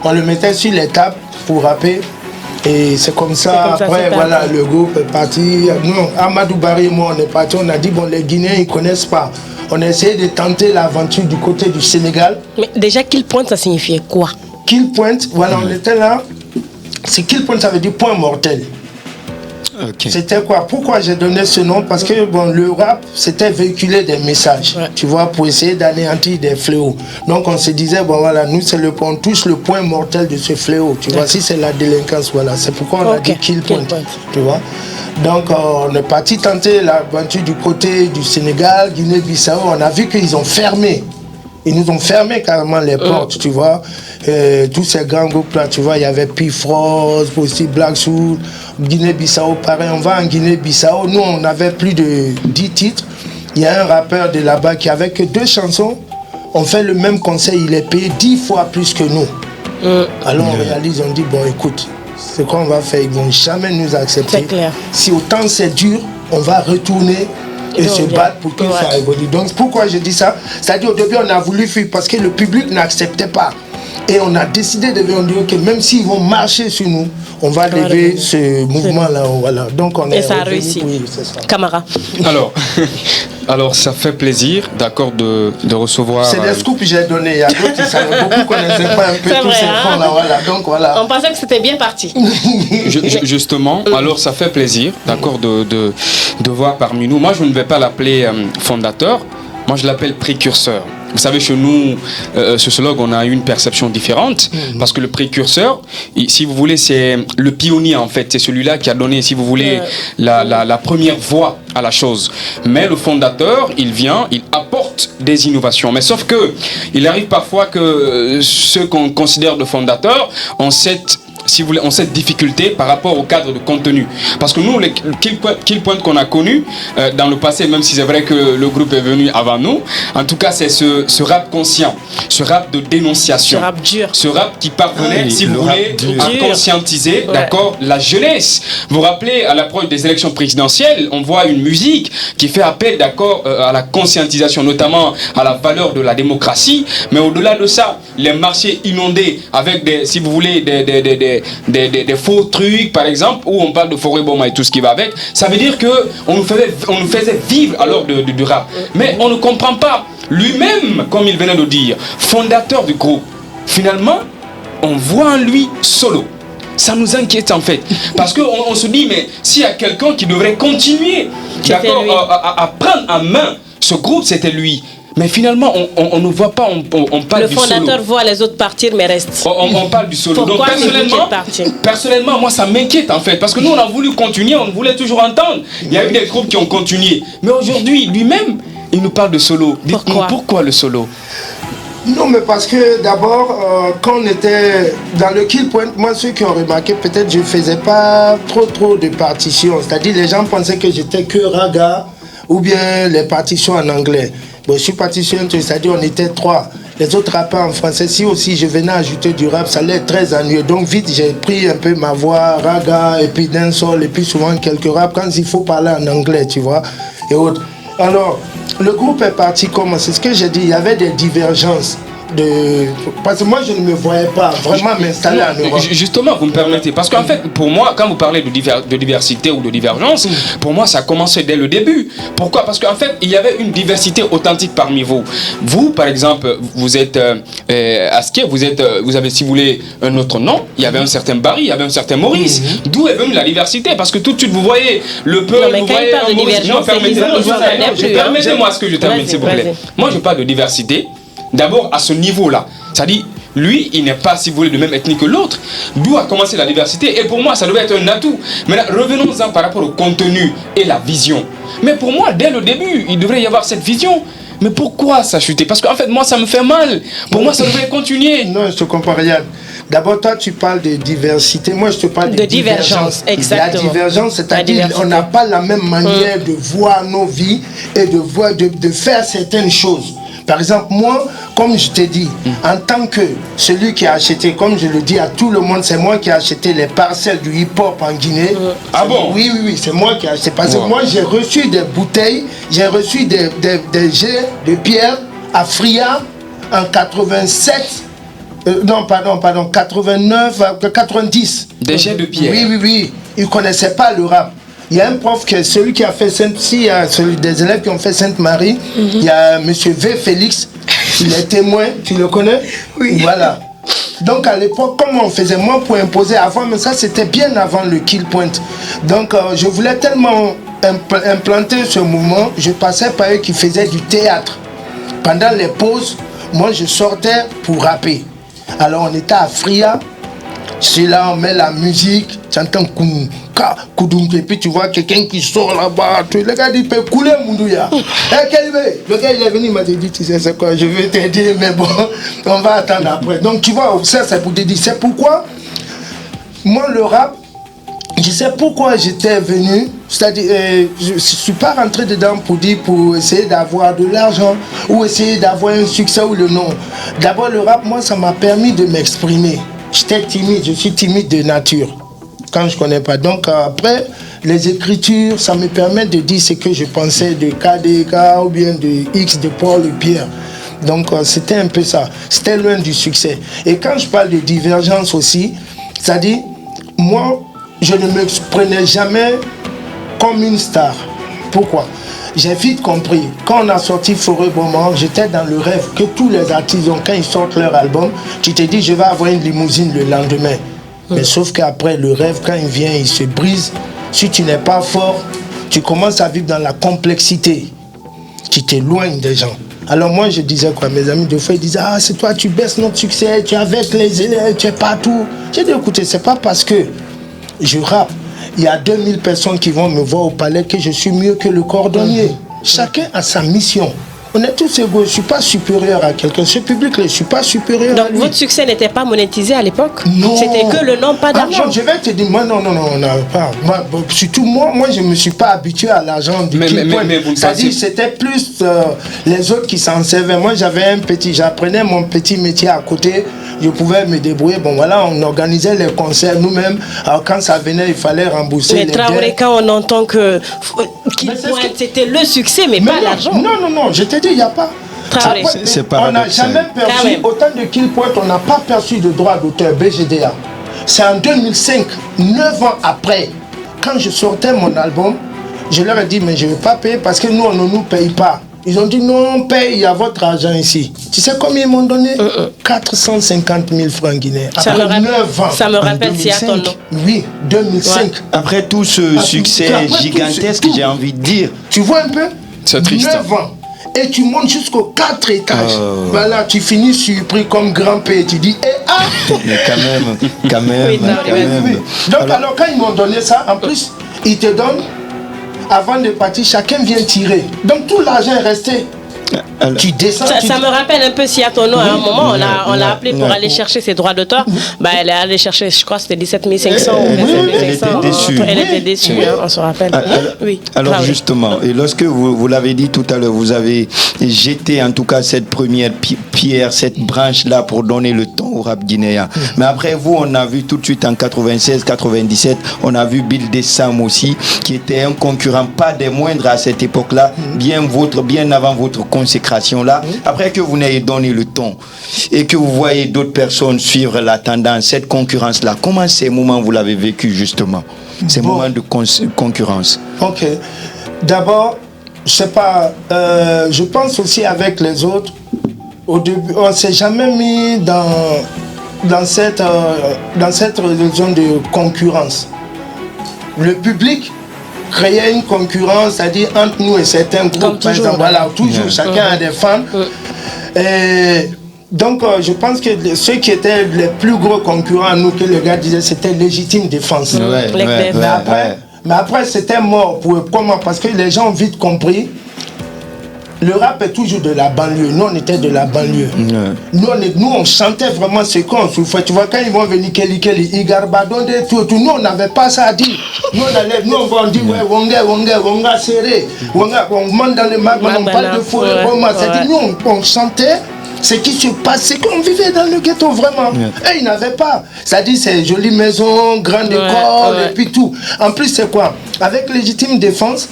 On le mettait sur les tables pour rapper. Et c'est comme ça, après, voilà, le groupe est parti. Nous, Amadou Barry et moi, on est parti. On a dit, bon, les Guinéens, ils ne connaissent pas. On a essayé de tenter l'aventure du côté du Sénégal. Mais déjà, Kill Point, ça signifiait quoi? Kill Point, voilà, on était là. C'est Kill Point, ça veut dire point mortel. Okay. C'était quoi? Pourquoi j'ai donné ce nom? Parce que bon, le rap, c'était véhiculer des messages, tu vois, pour essayer d'anéantir des fléaux. Donc on se disait, bon voilà, nous c'est on touche le point mortel de ce fléau, tu vois, si c'est la délinquance, voilà, c'est pourquoi on a dit Kill Point, tu vois. Donc on est parti tenter l'aventure du côté du Sénégal, Guinée-Bissau, on a vu qu'ils ont fermé. Ils nous ont fermé carrément les portes, tu vois. Tous ces grands groupes-là, tu vois, il y avait Pifrost, aussi Black Soul, Guinée-Bissau, pareil. On va en Guinée-Bissau. Nous, on avait plus de 10 titres. Il y a un rappeur de là-bas qui, avec 2 chansons, on fait le même conseil. Il est payé 10 fois plus que nous. Alors on réalise, on dit, bon, écoute, ce qu'on va faire, ils vont jamais nous accepter. C'est clair. Si autant c'est dur, on va retourner et se battre pour que ça évolue. Donc pourquoi je dis ça? C'est-à-dire au début on a voulu fuir parce que le public n'acceptait pas. Et on a décidé de dire que même s'ils vont marcher sur nous, on va lever ce mouvement-là. Voilà. Donc on et ça a réussi. Oui, c'est ça. Camara. Alors ça fait plaisir, d'accord, de recevoir. C'est des scoops que j'ai donnés. Il y a d'autres qui savaient beaucoup, connaissaient pas un peu tous ces fonds-là. Voilà. Donc voilà. On pensait que c'était bien parti. Justement, alors ça fait plaisir, d'accord, de voir parmi nous. Moi, je ne vais pas l'appeler fondateur. Moi, je l'appelle précurseur. Vous savez, chez nous, sociologues, on a une perception différente parce que le précurseur, si vous voulez, c'est le pionnier en fait. C'est celui-là qui a donné, si vous voulez, la première voie à la chose. Mais le fondateur, il vient, il apporte des innovations. Mais sauf que, il arrive parfois que ceux qu'on considère de fondateurs ont si vous voulez, ont cette difficulté par rapport au cadre de contenu. Parce que nous, les Kill Point qu'on a connu dans le passé, même si c'est vrai que le groupe est venu avant nous, en tout cas, c'est ce rap conscient, ce rap de dénonciation. Ce rap dur. Ce rap qui parvenait, si vous voulez, à conscientiser, d'accord, la jeunesse. Vous vous rappelez, à l'approche des élections présidentielles, on voit une musique qui fait appel, d'accord, à la conscientisation, notamment à la valeur de la démocratie. Mais au-delà de ça, les marchés inondés avec si vous voulez, des faux trucs, par exemple, où on parle de forêt bomba et tout ce qui va avec, ça veut dire qu'on nous faisait vivre alors du rap. Mais on ne comprend pas. Lui-même, comme il venait de dire, fondateur du groupe, finalement, on voit en lui solo. Ça nous inquiète en fait. Parce qu'on se dit, mais s'il y a quelqu'un qui devrait continuer à prendre en main ce groupe, c'était lui. Mais finalement, on ne voit pas, on parle du solo. Le fondateur voit les autres partir, mais reste. On parle du solo. Pourquoi? Donc personnellement, moi ça m'inquiète en fait. Parce que nous, on a voulu continuer, on voulait toujours entendre. Il y a eu des groupes qui ont continué. Mais aujourd'hui, lui-même, il nous parle de solo. Dites-nous pourquoi le solo? Non, mais parce que d'abord, quand on était dans le Kill Point, moi, ceux qui ont remarqué, peut-être je ne faisais pas trop de partitions. C'est-à-dire, les gens pensaient que j'étais que raga ou bien les partitions en anglais. Bon, je suis partition, c'est-à-dire on était 3. Les autres rappeurs en français, si aussi je venais ajouter du rap, ça allait être très ennuyeux. Donc vite, j'ai pris un peu ma voix, raga, et puis dancehall, et puis souvent quelques rap quand il faut parler en anglais, tu vois, et autres. Alors, le groupe est parti comment? C'est ce que j'ai dit, il y avait des divergences. Parce que moi je ne me voyais pas vraiment m'installer en Europe. Justement, vous me permettez, parce qu'en fait pour moi, quand vous parlez de diversité ou de divergence, pour moi ça a commencé dès le début. Pourquoi? Parce qu'en fait il y avait une diversité authentique parmi vous. Vous par exemple, vous êtes Askia, vous avez, si vous voulez, un autre nom. Il y avait un certain Barry, il y avait un certain Maurice. D'où est venue la diversité? Parce que tout de suite vous voyez le peuple, vous voyez un Maurice. Permettez-moi ce que je termine s'il vous plaît. Moi je parle de diversité. D'abord à ce niveau-là, c'est-à-dire lui, il n'est pas, si vous voulez, de même ethnie que l'autre. D'où a commencé la diversité. Et pour moi, ça devait être un atout. Maintenant, revenons-en par rapport au contenu et la vision. Mais pour moi, dès le début, il devrait y avoir cette vision. Mais pourquoi ça a chuté? Parce qu'en fait, moi, ça me fait mal. Pour moi, ça devrait continuer. Non, je te comprends rien. D'abord, toi, tu parles de diversité. Moi, je te parle de divergence. Exactement. La divergence, c'est-à-dire on n'a pas la même manière de voir nos vies et de faire certaines choses. Par exemple, moi, comme je t'ai dit, en tant que celui qui a acheté, comme je le dis à tout le monde, c'est moi qui ai acheté les parcelles du hip-hop en Guinée. Ah bon? Oui, c'est moi qui ai acheté. Parce que moi, j'ai reçu des bouteilles, j'ai reçu des jets de pierre à Fria en 87. Non, pardon, 89, 90. Des jets de pierre? Oui. Ils ne connaissaient pas le rap. Il y a un prof, celui qui a fait il y a des élèves qui ont fait Sainte-Marie, il y a M. V. Félix, il est témoin, tu le connais? Oui. Voilà. Donc à l'époque, comment on faisait? Moi, pour imposer avant, mais ça c'était bien avant le Kill Point. Donc je voulais tellement implanter ce mouvement, je passais par eux qui faisaient du théâtre. Pendant les pauses, moi je sortais pour rapper. Alors on était à Fria. C'est là, on met la musique, tu entends Koudoum, et puis tu vois quelqu'un qui sort là-bas. Le gars dit, peut couler Moundouya. Le gars il est venu, il m'a dit, tu sais c'est quoi, je vais t'aider, mais bon, on va attendre après. Donc tu vois, ça c'est pour te dire, c'est pourquoi, moi le rap, je sais pourquoi j'étais venu, c'est-à-dire, je ne suis pas rentré dedans pour essayer d'avoir de l'argent ou essayer d'avoir un succès ou le nom. D'abord le rap, moi ça m'a permis de m'exprimer. J'étais timide, je suis timide de nature. quand je connais pas. Donc après, les écritures, ça me permet de dire ce que je pensais de KDK ou bien de X de Paul et Pierre. Donc c'était un peu ça. C'était loin du succès. Et quand je parle de divergence aussi, c'est-à-dire, moi, je ne me prenais jamais comme une star. Pourquoi? J'ai vite compris. Quand on a sorti Forêt Beaumont, j'étais dans le rêve que tous les artistes, quand ils sortent leur album, tu te dis, je vais avoir une limousine le lendemain. Mais sauf qu'après, le rêve, quand il vient, il se brise. Si tu n'es pas fort, tu commences à vivre dans la complexité. Tu t'éloignes des gens. Alors moi, je disais quoi? Mes amis, deux fois, ils disaient, ah, c'est toi, tu baisses notre succès, tu es avec les élèves, tu es partout. J'ai dit, écoutez, c'est pas parce que je rappe, il y a 2000 personnes qui vont me voir au palais que je suis mieux que le cordonnier. Chacun a sa mission. On est tous égaux, je ne suis pas supérieur à quelqu'un. Ce public-là, je ne suis pas supérieur à lui. Donc votre succès n'était pas monétisé à l'époque? Non. C'était que le nom, pas d'argent? Non, je vais te dire, moi, non, pas. Surtout moi, je ne me suis pas habitué à l'argent du Killpoint. C'est-à-dire, c'était plus les autres qui s'en servaient. Moi, j'apprenais mon petit métier à côté. Je pouvais me débrouiller. Bon, voilà, on organisait les concerts nous-mêmes. Alors, quand ça venait, il fallait rembourser les dettes. Mais Traoré, quand on entend que Killpoint, c'était le succès, mais pas l'argent. Non, je te dis, il n'y a pas. Traoré. C'est pas. On n'a jamais perçu, autant de Killpoint, on n'a pas perçu de droit d'auteur BGDA. C'est en 2005, 9 ans après, quand je sortais mon album, je leur ai dit, mais je ne vais pas payer parce que nous, on ne nous paye pas. Ils ont dit, non, on paye, il y a votre argent ici. Tu sais combien ils m'ont donné? 450 000 francs guinéens. Après 9 ans. Ça me rappelle si à ton nom. Oui, 2005. Ouais. Après tout ce succès gigantesque, j'ai envie de dire. Tu vois un peu? C'est triste. 9 ans. Et tu montes jusqu'aux 4 étages. Voilà, tu finis surpris comme grand-père. Tu dis, Mais quand même. Oui. Donc alors quand ils m'ont donné ça, en plus, ils te donnent, avant de partir, chacun vient tirer. Donc tout l'argent est resté. Alors, tu descends. Ça me rappelle un peu si à ton nom, à un moment, on l'a appelé pour aller chercher ses droits d'auteur. Bah, elle est allée chercher, je crois que c'était 17 500 ou 27 500. Elle était déçue, on se rappelle. Alors justement, et lorsque vous l'avez dit tout à l'heure, vous avez jeté en tout cas cette première pierre, cette branche-là pour donner le ton au rap guinéen. Mais après vous, on a vu tout de suite en 96, 97, on a vu Bill Dessam aussi, qui était un concurrent pas des moindres à cette époque-là, bien avant votre consécration là, après que vous n'ayez donné le ton et que vous voyez d'autres personnes suivre la tendance, cette concurrence là, comment ces moments vous l'avez vécu justement, ces moments de concurrence? Ok, d'abord, je sais pas, je pense aussi avec les autres, au début, on s'est jamais mis dans cette zone de concurrence. Le public créer une concurrence, c'est-à-dire entre nous et certains groupes, par exemple, voilà, toujours, chacun a des fans. Et donc, je pense que ceux qui étaient les plus gros concurrents à nous, que le gars disait, c'était légitime défense. Mais après, c'était mort. Comment? Parce que les gens ont vite compris. Le rap est toujours de la banlieue. Nous, on était de la banlieue. Nous, on chantait vraiment ce qu'on souffrait. Tu vois, quand ils vont venir, Igarbadonde, tout, nous, on n'avait pas ça à dire. Nous, on va dire, ouais, Wonga, serré. Wonga, on monte dans les magasins, on parle de forêt. C'est-à-dire, nous, on chantait ce qui se passait, qu'on vivait dans le ghetto, vraiment. Et ils n'avaient pas. C'est-à-dire, c'est jolie maison, grande école, et puis tout. En plus, c'est quoi? Avec légitime défense,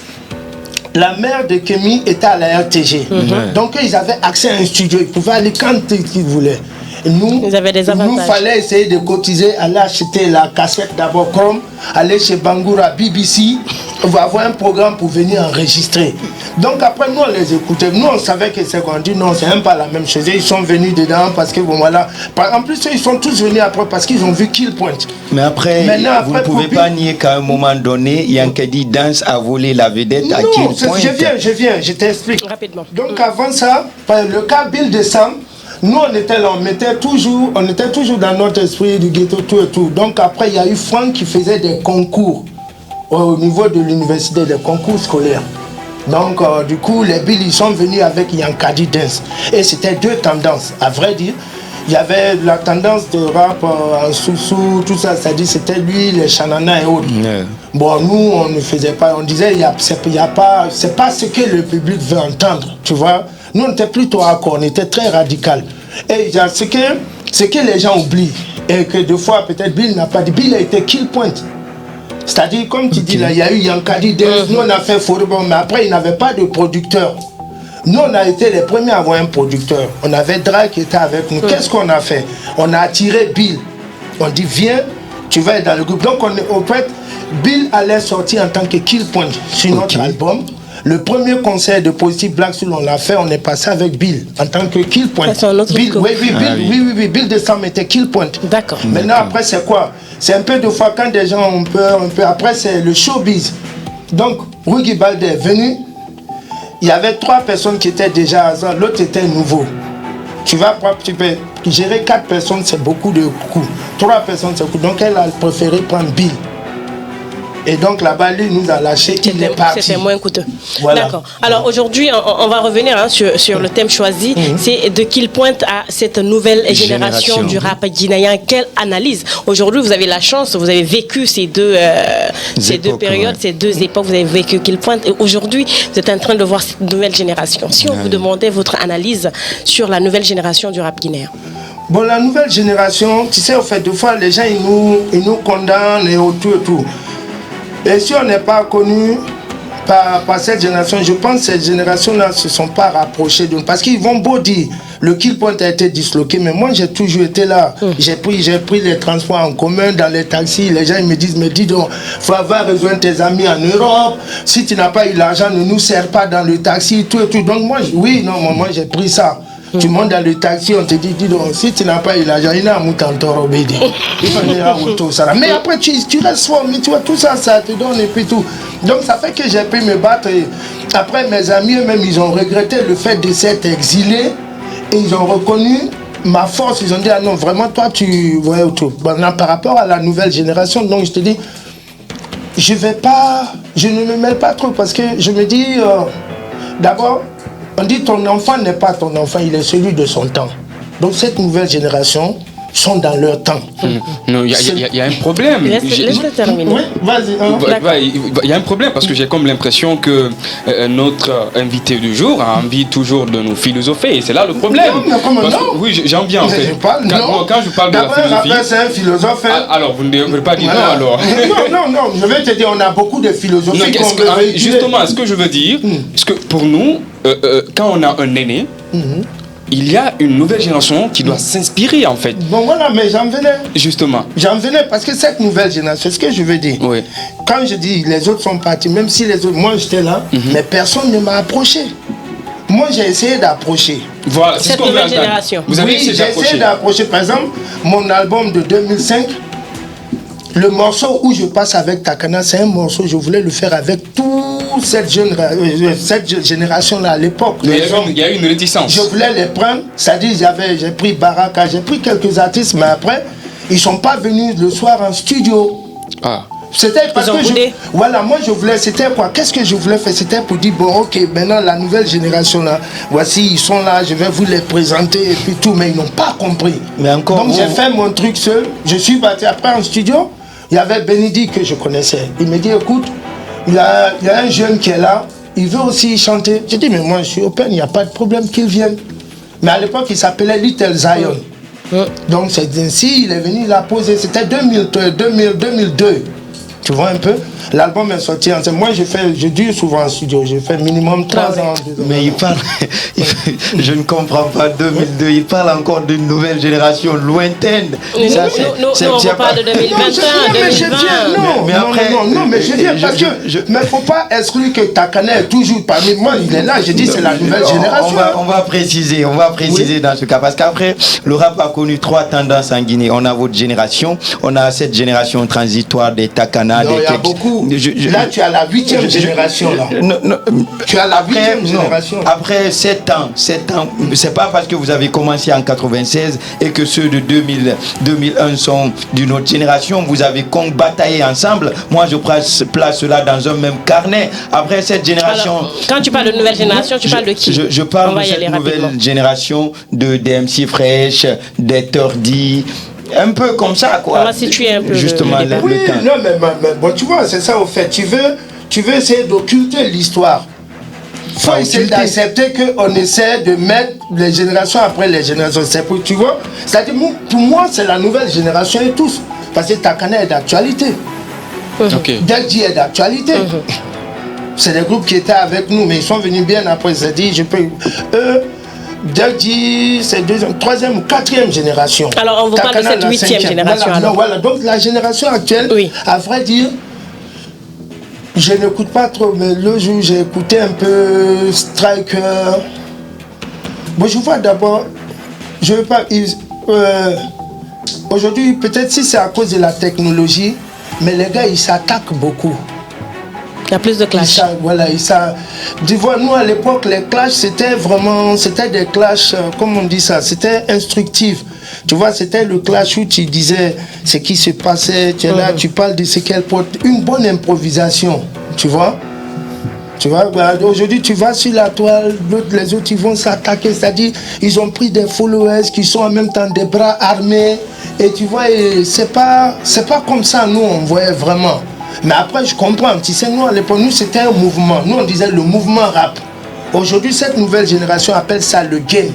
la mère de Kémy était à la RTG. Donc ils avaient accès à un studio, ils pouvaient aller quand ils voulaient. Nous, ils avaient des avantages. Nous, fallait essayer de cotiser, aller acheter la cassette d'abord comme, aller chez Bangoura, BBC, on va avoir un programme pour venir enregistrer. Donc après, nous, on les écoutait. Nous, on savait que c'est qu'on dit, non, c'est même pas la même chose. Ils sont venus dedans parce que, bon, voilà. En plus, ils sont tous venus après parce qu'ils ont vu Killpoint. Mais après, vous ne pouvez pas nier qu'à un moment donné, Yankadi Dance a volé la vedette à Killpoint. Je viens, je t'explique. Rapidement. Donc avant ça, le cas Bill Dessam, nous, on était là, on était toujours dans notre esprit du ghetto, tout et tout. Donc après, il y a eu Franck qui faisait des concours au niveau de l'université, des concours scolaires. Donc, du coup, les Bills, ils sont venus avec Yankadi Dance. Et c'était deux tendances, à vrai dire. Il y avait la tendance de rap en sous-sous, tout ça, c'est-à-dire c'était lui, les Shanana et autres. Bon, nous, on ne faisait pas, on disait, c'est pas ce que le public veut entendre, tu vois. Nous, on était plutôt hardcore, on était très radical. Et ce que les gens oublient, et que des fois, peut-être Bill n'a pas dit, Bill a été Killpoint. C'est-à-dire, comme tu dis là, il y a eu Yankadi Dance, nous on a fait Forubon, mais après il n'avait pas de producteur. Nous on a été les premiers à avoir un producteur. On avait Drake qui était avec nous. Qu'est-ce qu'on a fait? On a attiré Bill. On dit viens, tu vas être dans le groupe. Donc au fait, Bill allait sortir en tant que Kill Point sur notre album. Le premier concert de Positive Black Soul, on l'a fait, on est passé avec Bill en tant que Kill Point. Bill, oui, Bill de Sam était Kill Point. D'accord. Maintenant, après, c'est quoi? C'est un peu de fois quand des gens ont peur, un peu. Après, c'est le showbiz. Donc, Ruggy Balde est venu. Il y avait 3 personnes qui étaient déjà à ça, l'autre était nouveau. Tu peux gérer 4 personnes, c'est beaucoup de coups. 3 personnes, c'est beaucoup. Donc, elle a préféré prendre Bill. Et donc là-bas, lui nous a lâché, il est parti. C'était moins coûteux. Voilà. D'accord. Alors aujourd'hui, on va revenir sur le thème choisi. C'est de Kill Point à cette nouvelle génération du rap guinéen. Quelle analyse? Aujourd'hui, vous avez la chance, vous avez vécu ces deux périodes, ces 2 époques. Vous avez vécu Kill Point. Et aujourd'hui, vous êtes en train de voir cette nouvelle génération. Si on vous demandait votre analyse sur la nouvelle génération du rap guinéen. Bon, la nouvelle génération, tu sais, au fait, des fois, les gens, ils nous condamnent et tout et tout. Et si on n'est pas connu par cette génération, je pense que cette génération-là ne se sont pas rapprochés de nous. Parce qu'ils vont beau dire, le Kill Point a été disloqué, mais moi j'ai toujours été là. J'ai pris les transports en commun, dans les taxis. Les gens ils me disent, mais dis donc, il faut avoir rejoint tes amis en Europe. Si tu n'as pas eu l'argent, ne nous sers pas dans le taxi, tout et tout. Donc moi, moi j'ai pris ça. Tu montes dans le taxi, on te dit, dis donc, si tu n'as pas eu l'argent, il y a un mouton taureau bédé. Mais après, tu restes fort, mais tu vois, tout ça, ça te donne et puis tout. Donc, ça fait que j'ai pu me battre. Et après, mes amis eux-mêmes, ils ont regretté le fait de s'être exilés et ils ont reconnu ma force. Ils ont dit, ah non, vraiment, toi, tu vois tout. Bon, là, par rapport à la nouvelle génération, donc, je te dis, je ne me mêle pas trop parce que je me dis, d'abord, on dit ton enfant n'est pas ton enfant, il est celui de son temps. Donc cette nouvelle génération sont dans leur temps. Non, il y a un problème. Laisse-le terminer. Oui, vas-y. Il y a un problème parce que j'ai comme l'impression que notre invité du jour a envie toujours de nous philosopher. Et c'est là le problème. Non, comment non? Oui, j'en viens en fait. Quand je parle de la philosophie... c'est un philosophe. Alors, vous ne devez pas dire non alors. Non, je vais te dire, on a beaucoup de philosophies. Justement, ce que je veux dire, parce que pour nous, quand on a un aîné, il y a une nouvelle génération qui doit s'inspirer en fait. Bon voilà, mais j'en venais. Justement. J'en venais parce que cette nouvelle génération, ce que je veux dire, quand je dis les autres sont partis, même si les autres, moi j'étais là, mais personne ne m'a approché. Moi j'ai essayé d'approcher. Voilà, c'est cette nouvelle génération. Vous avez j'ai essayé d'approcher. Par exemple, mon album de 2005, le morceau où je passe avec Takana, c'est un morceau, je voulais le faire avec toute cette génération-là à l'époque. Il y a eu une réticence. Je voulais les prendre, c'est-à-dire j'ai pris Baraka, j'ai pris quelques artistes, mais après, ils ne sont pas venus le soir en studio. C'était parce que moi je voulais, c'était quoi? Qu'est-ce que je voulais faire? C'était pour dire, bon ok, maintenant la nouvelle génération là, voici, ils sont là, je vais vous les présenter et puis tout, mais ils n'ont pas compris. Mais encore, donc j'ai fait mon truc seul, je suis parti après en studio, il y avait Benidi que je connaissais. Il me dit, écoute, il y a un jeune qui est là, il veut aussi chanter. J'ai dit, mais moi je suis open, il n'y a pas de problème qu'il vienne. Mais à l'époque, il s'appelait Little Zion. Donc c'est ainsi, il est venu, il a posé, c'était 2002. Tu vois un peu? L'album est sorti en moi je dure souvent en studio, j'ai fait minimum 3 ans. Mais il parle, je ne comprends pas 2002, il parle encore d'une nouvelle génération lointaine. Nous, on parle de 2021, 2020. Non, mais je viens parce que, mais faut pas exclure que Takana est toujours parmi moi, il est là, je dis c'est la nouvelle génération. On va préciser dans ce cas, parce qu'après, le rap a connu 3 tendances en Guinée. On a votre génération, on a cette génération transitoire des Takana, non, il y a beaucoup. Là, tu as la 8e génération. Là. Tu as la 8e génération. Après 7 ans, c'est pas parce que vous avez commencé en 96 et que ceux de 2001 sont d'une autre génération, vous avez bataillé ensemble. Moi, je place cela dans un même carnet. Après cette génération... Alors, quand tu parles de nouvelle génération, tu parles de qui? Je parle de cette nouvelle génération de DMC Fresh, des Tordi... Un peu comme ça, quoi. On va situer un peu. Justement, non, mais bon, tu vois, c'est ça au fait. Tu veux essayer d'occulter l'histoire. Il faut essayer d'accepter qu'on essaie de mettre les générations après les générations. Tu vois? C'est-à-dire, pour moi, c'est la nouvelle génération et tous. Parce que Takana est d'actualité. Dirk J est d'actualité. C'est des groupes qui étaient avec nous, mais ils sont venus bien après. J'ai dit, je peux... Dirk J, c'est troisième ou quatrième génération. Alors, on vous parle de cette 8e génération. Voilà, donc la génération actuelle, à vrai dire, je n'écoute pas trop, mais le jour j'ai écouté un peu Striker. Bon, je vois d'abord, je veux pas... aujourd'hui, peut-être si c'est à cause de la technologie, mais les gars, ils s'attaquent beaucoup. Il y a plus de clash. Tu vois, nous à l'époque, les clashs, c'était des clashs, comment on dit ça, c'était instructif. Tu vois, c'était le clash où tu disais ce qui se passait, tu es là, tu parles de ce qu'elle porte. Une bonne improvisation, tu vois. Aujourd'hui, tu vas sur la toile, les autres, ils vont s'attaquer, c'est-à-dire, ils ont pris des followers qui sont en même temps des bras armés. Et tu vois, c'est pas comme ça, nous, on voyait vraiment. Mais après, je comprends. Tu sais, nous, à l'époque, nous, c'était un mouvement. Nous, on disait le mouvement rap. Aujourd'hui, cette nouvelle génération appelle ça le game.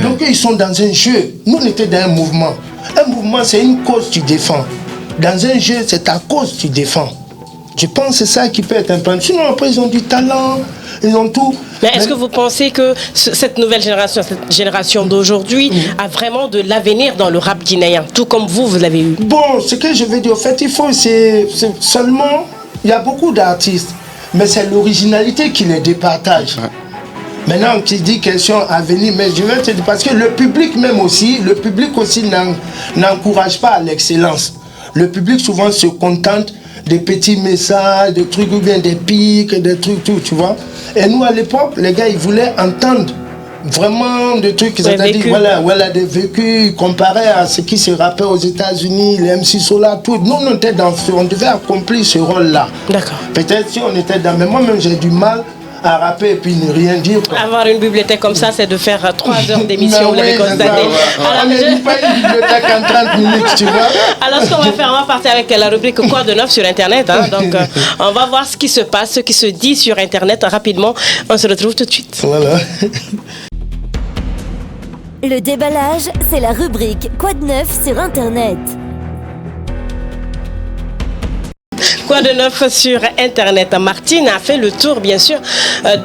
Donc, ils sont dans un jeu. Nous, on était dans un mouvement. Un mouvement, c'est une cause que tu défends. Dans un jeu, c'est ta cause que tu défends. Je pense que c'est ça qui peut être important. Sinon, après, ils ont du talent, ils ont tout. Mais est-ce que vous pensez que cette nouvelle génération, cette génération d'aujourd'hui, a vraiment de l'avenir dans le rap guinéen, tout comme vous l'avez eu? Bon, ce que je veux dire, en fait, c'est seulement, il y a beaucoup d'artistes, mais c'est l'originalité qui les départage. Maintenant, qui dit question à venir, mais je vais te dire, parce que le public aussi n'encourage pas à l'excellence. Le public souvent se contente des petits messages, des trucs ou bien des pics, des trucs, tout, tu vois. Et nous, à l'époque, les gars, ils voulaient entendre vraiment des trucs, c'est-à-dire, voilà, des vécus comparés à ce qui se rappelle aux États-Unis, les MC Solar, tout. Nous, on devait accomplir ce rôle-là. D'accord. Peut-être si on était dans... Mais moi-même, j'ai du mal à rapper et puis ne rien dire. Quoi. Avoir une bibliothèque comme ça, c'est de faire 3 heures d'émission, vous l'avez constaté. On ne dit pas une bibliothèque en 30 minutes, tu vois. Alors, ce qu'on va faire, on va partir avec la rubrique Quoi de neuf sur Internet. Donc, on va voir ce qui se passe, ce qui se dit sur Internet rapidement. On se retrouve tout de suite. Voilà. Le déballage, c'est la rubrique Quoi de neuf sur Internet. Quoi de neuf sur Internet? Martine a fait le tour, bien sûr,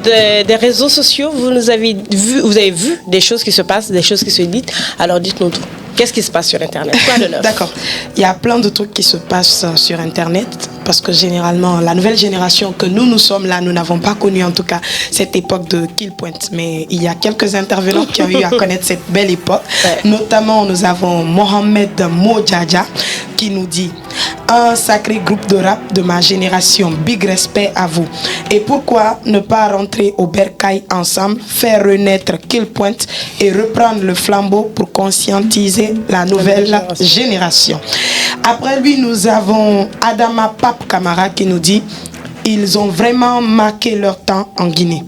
des réseaux sociaux. Vous avez vu des choses qui se passent, des choses qui se disent. Alors, dites-nous tout. Qu'est-ce qui se passe sur Internet? Quoi de neuf? D'accord. Il y a plein de trucs qui se passent sur Internet parce que généralement, la nouvelle génération que nous sommes là, nous n'avons pas connu en tout cas cette époque de Kill Point. Mais il y a quelques intervenants qui ont eu à connaître cette belle époque. Notamment, nous avons Mohamed Modjaja qui nous dit « Un sacré groupe de rap de ma génération, big respect à vous. Et pourquoi ne pas rentrer au bercail ensemble, faire renaître Kill Point et reprendre le flambeau pour conscientiser la nouvelle génération. » Après lui, nous avons Adama Pape Camara qui nous dit « Ils ont vraiment marqué leur temps en Guinée. »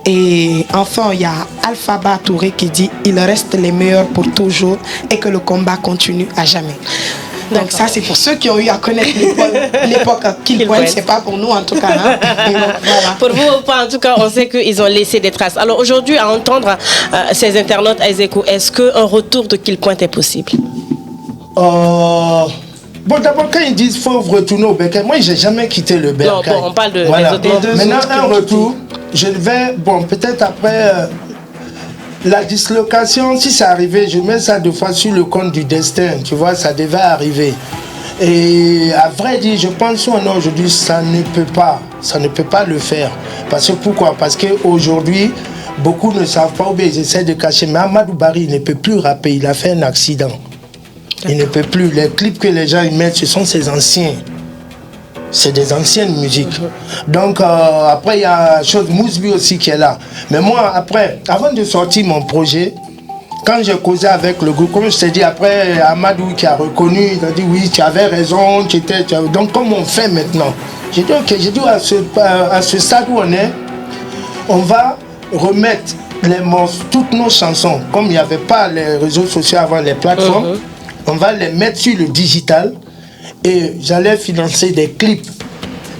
Et enfin, il y a Alphaba Touré qui dit « Ils restent les meilleurs pour toujours et que le combat continue à jamais. » Donc ça, c'est pour ceux qui ont eu à connaître l'époque Kill Point, c'est pas pour nous en tout cas. Hein. Donc, voilà. Pour vous, en tout cas, on sait qu'ils ont laissé des traces. Alors aujourd'hui, à entendre ces internautes à Ezeko, est-ce qu'un retour de Kill Point est possible? Bon, d'abord, quand ils disent qu'il faut retourner au bercail, moi, j'ai jamais quitté le bercail. Non, bon, on parle de voilà. des autres. Maintenant, un retour, je vais, bon, peut-être après... la dislocation, si ça arrivait, je mets ça 2 fois sur le compte du destin, tu vois, ça devait arriver. Et à vrai dire, je pense qu'aujourd'hui, ça ne peut pas le faire. Parce que pourquoi? Parce qu'aujourd'hui, beaucoup ne savent pas ou bien ils essaient de cacher. Mais Amadou Barry, il ne peut plus rapper, il a fait un accident. Il ne peut plus. Les clips que les gens y mettent, ce sont ses anciens. C'est des anciennes musiques. Donc après il y a chose Mousby aussi qui est là. Mais moi après, avant de sortir mon projet, quand j'ai causé avec le groupe, comme je t'ai dit après, Amadou qui a reconnu, il a dit oui, tu avais raison, donc comment on fait maintenant? J'ai dit ok, j'ai dit à ce stade où on est, on va remettre toutes nos chansons, comme il n'y avait pas les réseaux sociaux avant, les plateformes, on va les mettre sur le digital. Et j'allais financer des clips.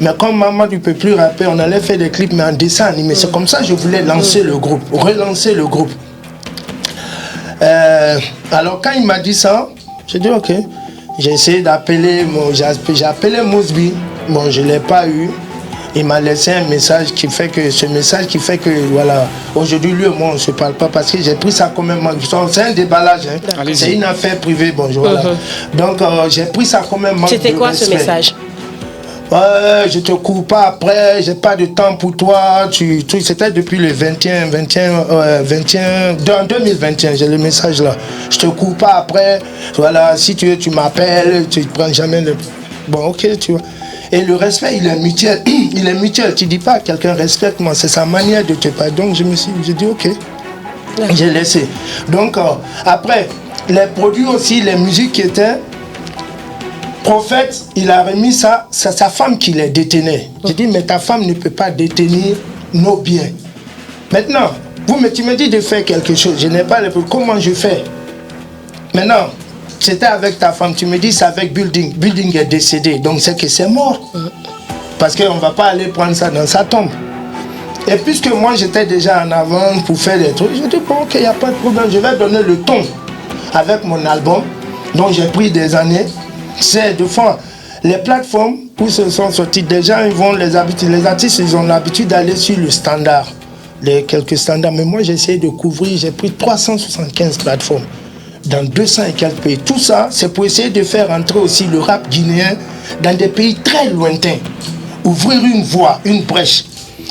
Mais comme Maman ne peut plus rapper, on allait faire des clips, mais en dessin animé. C'est comme ça que je voulais lancer le groupe, relancer le groupe. Alors quand il m'a dit ça, j'ai dit ok. J'ai essayé d'appeler, j'ai appelé Mosby. Bon, je ne l'ai pas eu. Il m'a laissé un message qui fait que, voilà, aujourd'hui, lui et moi, on ne se parle pas parce que j'ai pris ça comme un manque. C'est un déballage, hein. C'est une affaire privée, bon, voilà. Donc, j'ai pris ça comme un manque de respect. C'était quoi ce message? Je te cours pas après, j'ai pas de temps pour toi. C'était depuis le 21, en 2021, j'ai le message là. Je te cours pas après, voilà, si tu veux, tu m'appelles, tu ne prends jamais le. Bon, ok, tu vois. Et le respect, il est mutuel. Il est mutuel. Tu dis pas à quelqu'un respecte-moi, c'est sa manière de te parler. Donc, j'ai dit ok. J'ai laissé. Donc, après, les produits aussi, les musiques qui étaient. Prophète, il a remis ça, c'est sa femme qui les détenait. J'ai dit, mais ta femme ne peut pas détenir nos biens. Maintenant, tu me dis de faire quelque chose, je n'ai pas les preuves. Comment je fais? Maintenant, c'était avec ta femme, tu me dis c'est avec Building. Building est décédé, donc c'est que c'est mort. Parce qu'on ne va pas aller prendre ça dans sa tombe. Et puisque moi j'étais déjà en avant pour faire des trucs, je dis bon ok, il n'y a pas de problème, je vais donner le ton avec mon album, dont j'ai pris des années. C'est de fois les plateformes où se sont sortis, des gens ils vont les artistes ils ont l'habitude d'aller sur le standard, les quelques standards, mais moi j'ai essayé de couvrir, j'ai pris 375 plateformes dans 200 et quelques pays. Tout ça c'est pour essayer de faire entrer aussi le rap guinéen dans des pays très lointains, ouvrir une voie, une brèche.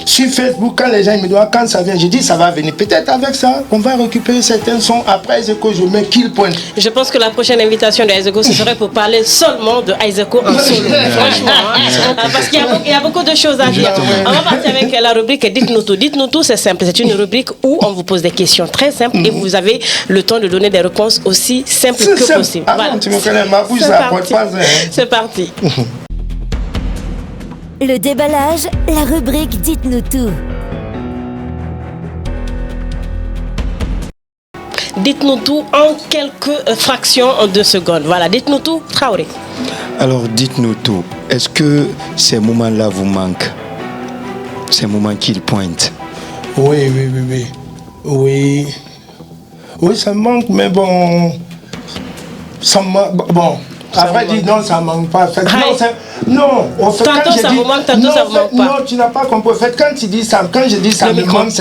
Sur Facebook, quand les gens me disent quand ça vient, je dis ça va venir. Peut-être avec ça, on va récupérer certains sons. Après Iseko, je mets Kill Point. Je pense que la prochaine invitation de Iseko, ce serait pour parler seulement de Iseko en solo. Franchement, parce qu'il y a beaucoup de choses à dire. On va partir avec la rubrique Dites-nous tout. Dites-nous tout, c'est simple. C'est une rubrique où on vous pose des questions très simples et vous avez le temps de donner des réponses aussi simples que possible. Ah non, tu me connais, ma bouche, ça apporte pas ça. C'est parti. Le déballage, la rubrique Dites-nous tout. Dites-nous tout en quelques fractions de secondes. Voilà, dites-nous tout, Traoré. Alors, dites-nous tout. Est-ce que ces moments-là vous manquent? Ces moments qu'il pointe? Oui. Oui, ça me manque, mais bon... Ça me manque... Bon... Après, dis non, ça ne manque pas. Non, en fait, tantôt ça vous manque, tantôt ça vous manque pas. Non, tu n'as pas compris. En fait, quand tu dis ça, quand je dis ça me manque,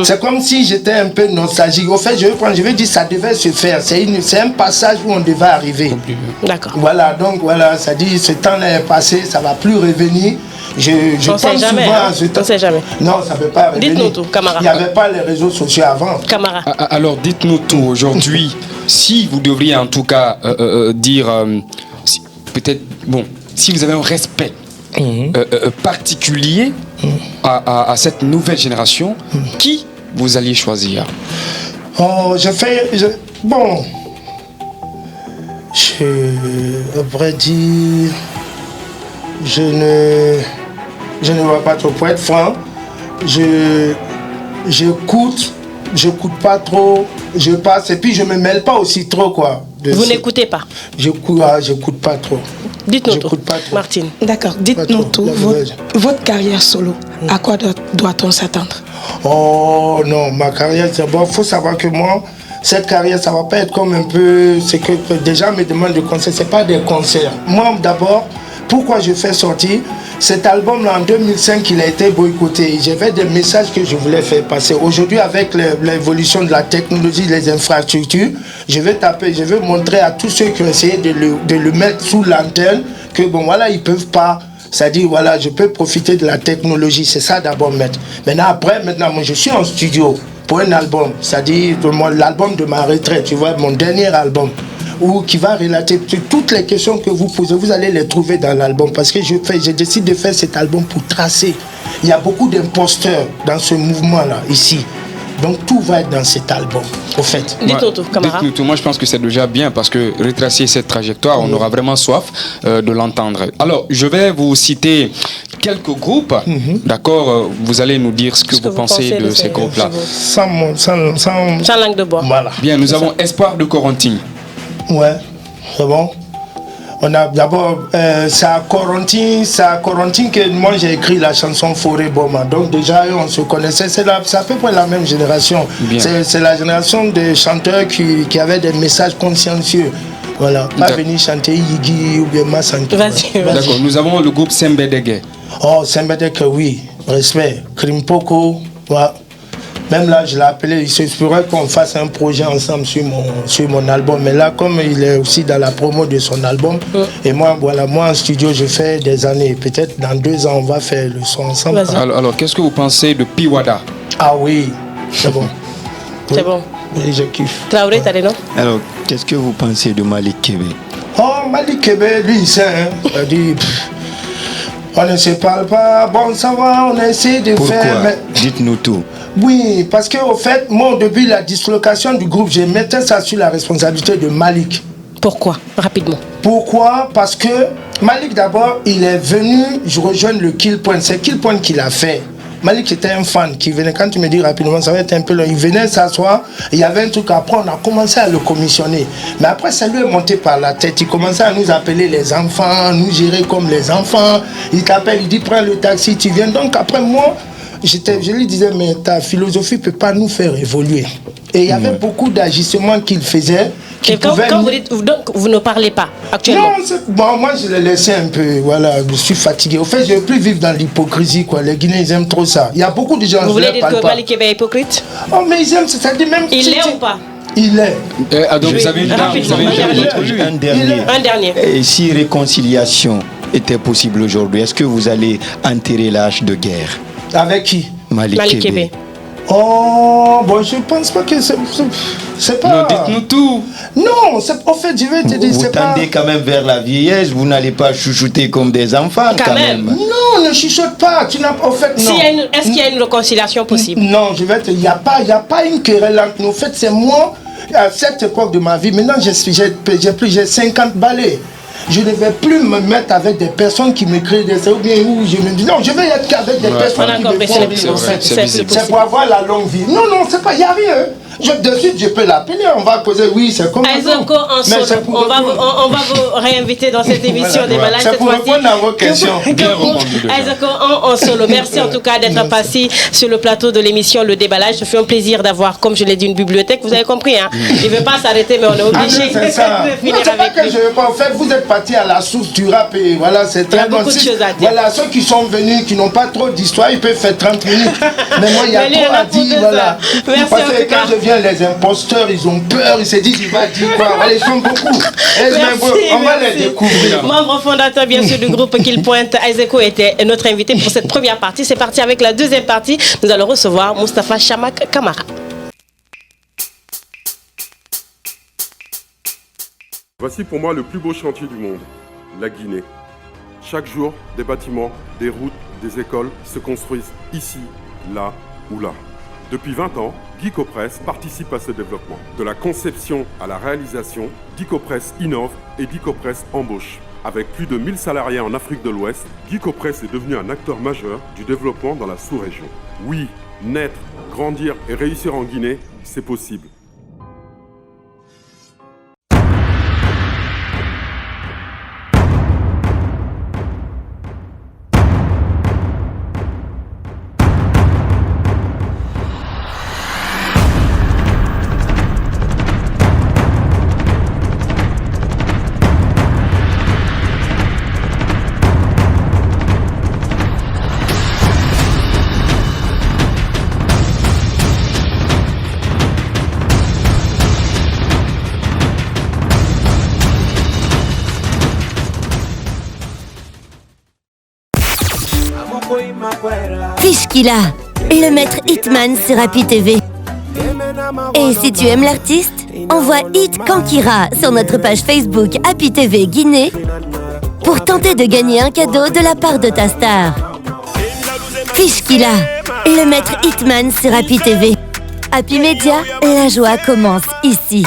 c'est comme si j'étais un peu nostalgique. En fait, je vais dire ça devait se faire. C'est un passage où on devait arriver. D'accord. Voilà, donc voilà, ça dit ce temps-là est passé, ça ne va plus revenir. Je pense souvent à ce temps. On ne sait jamais. Non, ça ne peut pas revenir. Dites-nous tout, camarade. Il n'y avait pas les réseaux sociaux avant. Camarade. Alors, dites-nous tout aujourd'hui. Si vous devriez en tout cas dire, peut-être, bon, si vous avez un respect particulier à cette nouvelle génération, qui vous alliez choisir? Bon, je devrais dire, je ne vois pas trop, pour être franc, j'écoute pas trop, je passe et puis je me mêle pas aussi trop quoi. Vous n'écoutez pas? J'écoute pas trop. Dites-nous tout, Martine. D'accord, dites-nous tout. Votre carrière solo, à quoi doit-on s'attendre? Oh non, ma carrière, c'est bon. Il faut savoir que moi, cette carrière, ça va pas être comme un peu... C'est que des gens me demandent de concerts, c'est pas des concerts. Moi d'abord, pourquoi je fais sortir cet album-là en 2005, il a été boycotté. J'avais des messages que je voulais faire passer. Aujourd'hui, avec l'évolution de la technologie, les infrastructures, je vais montrer à tous ceux qui ont essayé de le mettre sous l'antenne que bon voilà, ils peuvent pas. C'est-à-dire voilà, je peux profiter de la technologie. C'est ça d'abord mettre. Maintenant, moi je suis en studio pour un album. C'est-à-dire l'album de ma retraite, tu vois, mon dernier album. Ou qui va relater toutes les questions que vous posez, vous allez les trouver dans l'album parce que je décide de faire cet album pour tracer. Il y a beaucoup d'imposteurs dans ce mouvement-là, ici. Donc tout va être dans cet album, au fait. Dites-nous tout, camarade. Dites-nous tout. Moi, je pense que c'est déjà bien parce que retracer cette trajectoire, on aura vraiment soif de l'entendre. Alors, je vais vous citer quelques groupes. D'accord, vous allez nous dire ce que vous pensez de ces groupes-là. Sans langue de bois. Voilà. Bien, nous avons Espoir de Corentin. Ouais, c'est bon. On a d'abord, c'est à Corentin que moi j'ai écrit la chanson Forêt Boma. Donc déjà on se connaissait, c'est à peu près la même génération. C'est la génération de chanteurs qui avaient des messages consciencieux. Voilà, pas venir chanter Yigi ou bien Massanki. Vas-y. D'accord, nous avons le groupe Sembedege. Oh, Sembedege, oui, respect. Krimpoko, ouais. Même là, je l'ai appelé, il s'espérait qu'on fasse un projet ensemble sur mon album. Mais là, comme il est aussi dans la promo de son album, et moi, voilà, moi en studio, je fais des années. Peut-être dans 2 ans, on va faire le son ensemble. Alors qu'est-ce que vous pensez de Piwada? Ah oui, c'est bon. C'est bon. Oui, je kiffe. Traoré, t'as des noms? Alors, qu'est-ce que vous pensez de Malik Kébé? Oh, Malik Kébé, lui, il sait, hein. Il dit, on ne se parle pas, bon, ça va, on essaie de Pourquoi? faire. Mais... Dites-nous tout. Oui, parce qu'au fait, moi, au début de la dislocation du groupe, je mettais ça sur la responsabilité de Malik. Pourquoi? Rapidement. Pourquoi? Parce que Malik, d'abord, il est venu rejoindre le Kill Point. C'est Kill Point qu'il a fait. Malik était un fan qui venait, quand tu me dis rapidement, ça va être un peu long, il venait s'asseoir, il y avait un truc à prendre, on a commencé à le commissionner. Mais après, ça lui est monté par la tête, il commençait à nous appeler les enfants, nous gérer comme les enfants. Il t'appelle, il dit, prends le taxi, tu viens. Donc après, moi, je lui disais, mais ta philosophie ne peut pas nous faire évoluer. Et il y avait beaucoup d'agissements qu'il faisait. Quand vous dites, donc vous ne parlez pas actuellement? Non, bon, moi je l'ai laissé un peu, voilà, je suis fatigué. Au fait, je ne veux plus vivre dans l'hypocrisie, quoi. Les Guinéens, ils aiment trop ça. Il y a beaucoup de gens qui Vous voulez dire que Malik Kébé est hypocrite? Oh, mais ils aiment, c'est-à-dire même... Il l'est ou pas? Il est. Donc vous avez une Un dernier. Et si réconciliation était possible aujourd'hui, est-ce que vous allez enterrer l'âge de guerre? Avec qui? Malik Kébé. Oh, bon, je pense pas que c'est pas... Non, dites-nous tout. Non, en fait, je vais te dire, c'est pas... Vous tendez quand même vers la vieillesse, vous n'allez pas chouchouter comme des enfants quand même. Non, ne chuchote pas, tu n'as pas... En fait, non. Est-ce qu'il y a une réconciliation possible? Non, je vais te dire, il n'y a pas une querelle entre nous. En fait, c'est moi, à cette époque de ma vie, maintenant j'ai 50 balais. Je ne vais plus me mettre avec des personnes qui me créent des... Ou bien où je me dis, non, je vais être qu'avec des personnes qui me font rire. C'est pour avoir la longue vie. Non, c'est pas, il n'y a rien. De suite, je peux l'appeler, on va poser, oui, c'est comme ça. Aizoko en solo, on va vous réinviter dans cette émission des malades cette fois-ci. C'est pour répondre à vos questions. Aizoko en solo, merci en tout cas d'être passé sur le plateau de l'émission Le Déballage. Ça fait un plaisir d'avoir, comme je l'ai dit, une bibliothèque. Vous avez compris, hein? Il ne veut pas s'arrêter, mais on est obligé de finir avec pas que je veux pas. En fait, vous êtes parti à la source du rap et voilà, c'est très bon. Il y a beaucoup de choses à dire. Voilà, ceux qui sont venus, qui n'ont pas trop d'histoire, ils peuvent faire 30 minutes. Mais moi, il y a trop à dire, voilà. Merci parce que quand je viens, les imposteurs, ils ont peur, ils se disent, il va dire quoi. Voilà, ils sont beaucoup. On va les découvrir. Membre fondateur, bien sûr, du groupe Kill Point, Aizeko était notre invité pour cette première partie. C'est parti avec la deuxième partie. Nous allons recevoir Moustapha Chamak Camara. Voici pour moi le plus beau chantier du monde, la Guinée. Chaque jour, des bâtiments, des routes, des écoles se construisent ici, là ou là. Depuis 20 ans, Guicopress participe à ce développement. De la conception à la réalisation, Guicopress innove et Guicopress embauche. Avec plus de 1000 salariés en Afrique de l'Ouest, Guicopress est devenu un acteur majeur du développement dans la sous-région. Oui, naître, grandir et réussir en Guinée, c'est possible. Fishkilla, le maître Hitman sur Happy TV. Et si tu aimes l'artiste, envoie Hit Kankira sur notre page Facebook Happy TV Guinée pour tenter de gagner un cadeau de la part de ta star. Fishkilla, le maître Hitman sur Happy TV. Happy Media, la joie commence ici.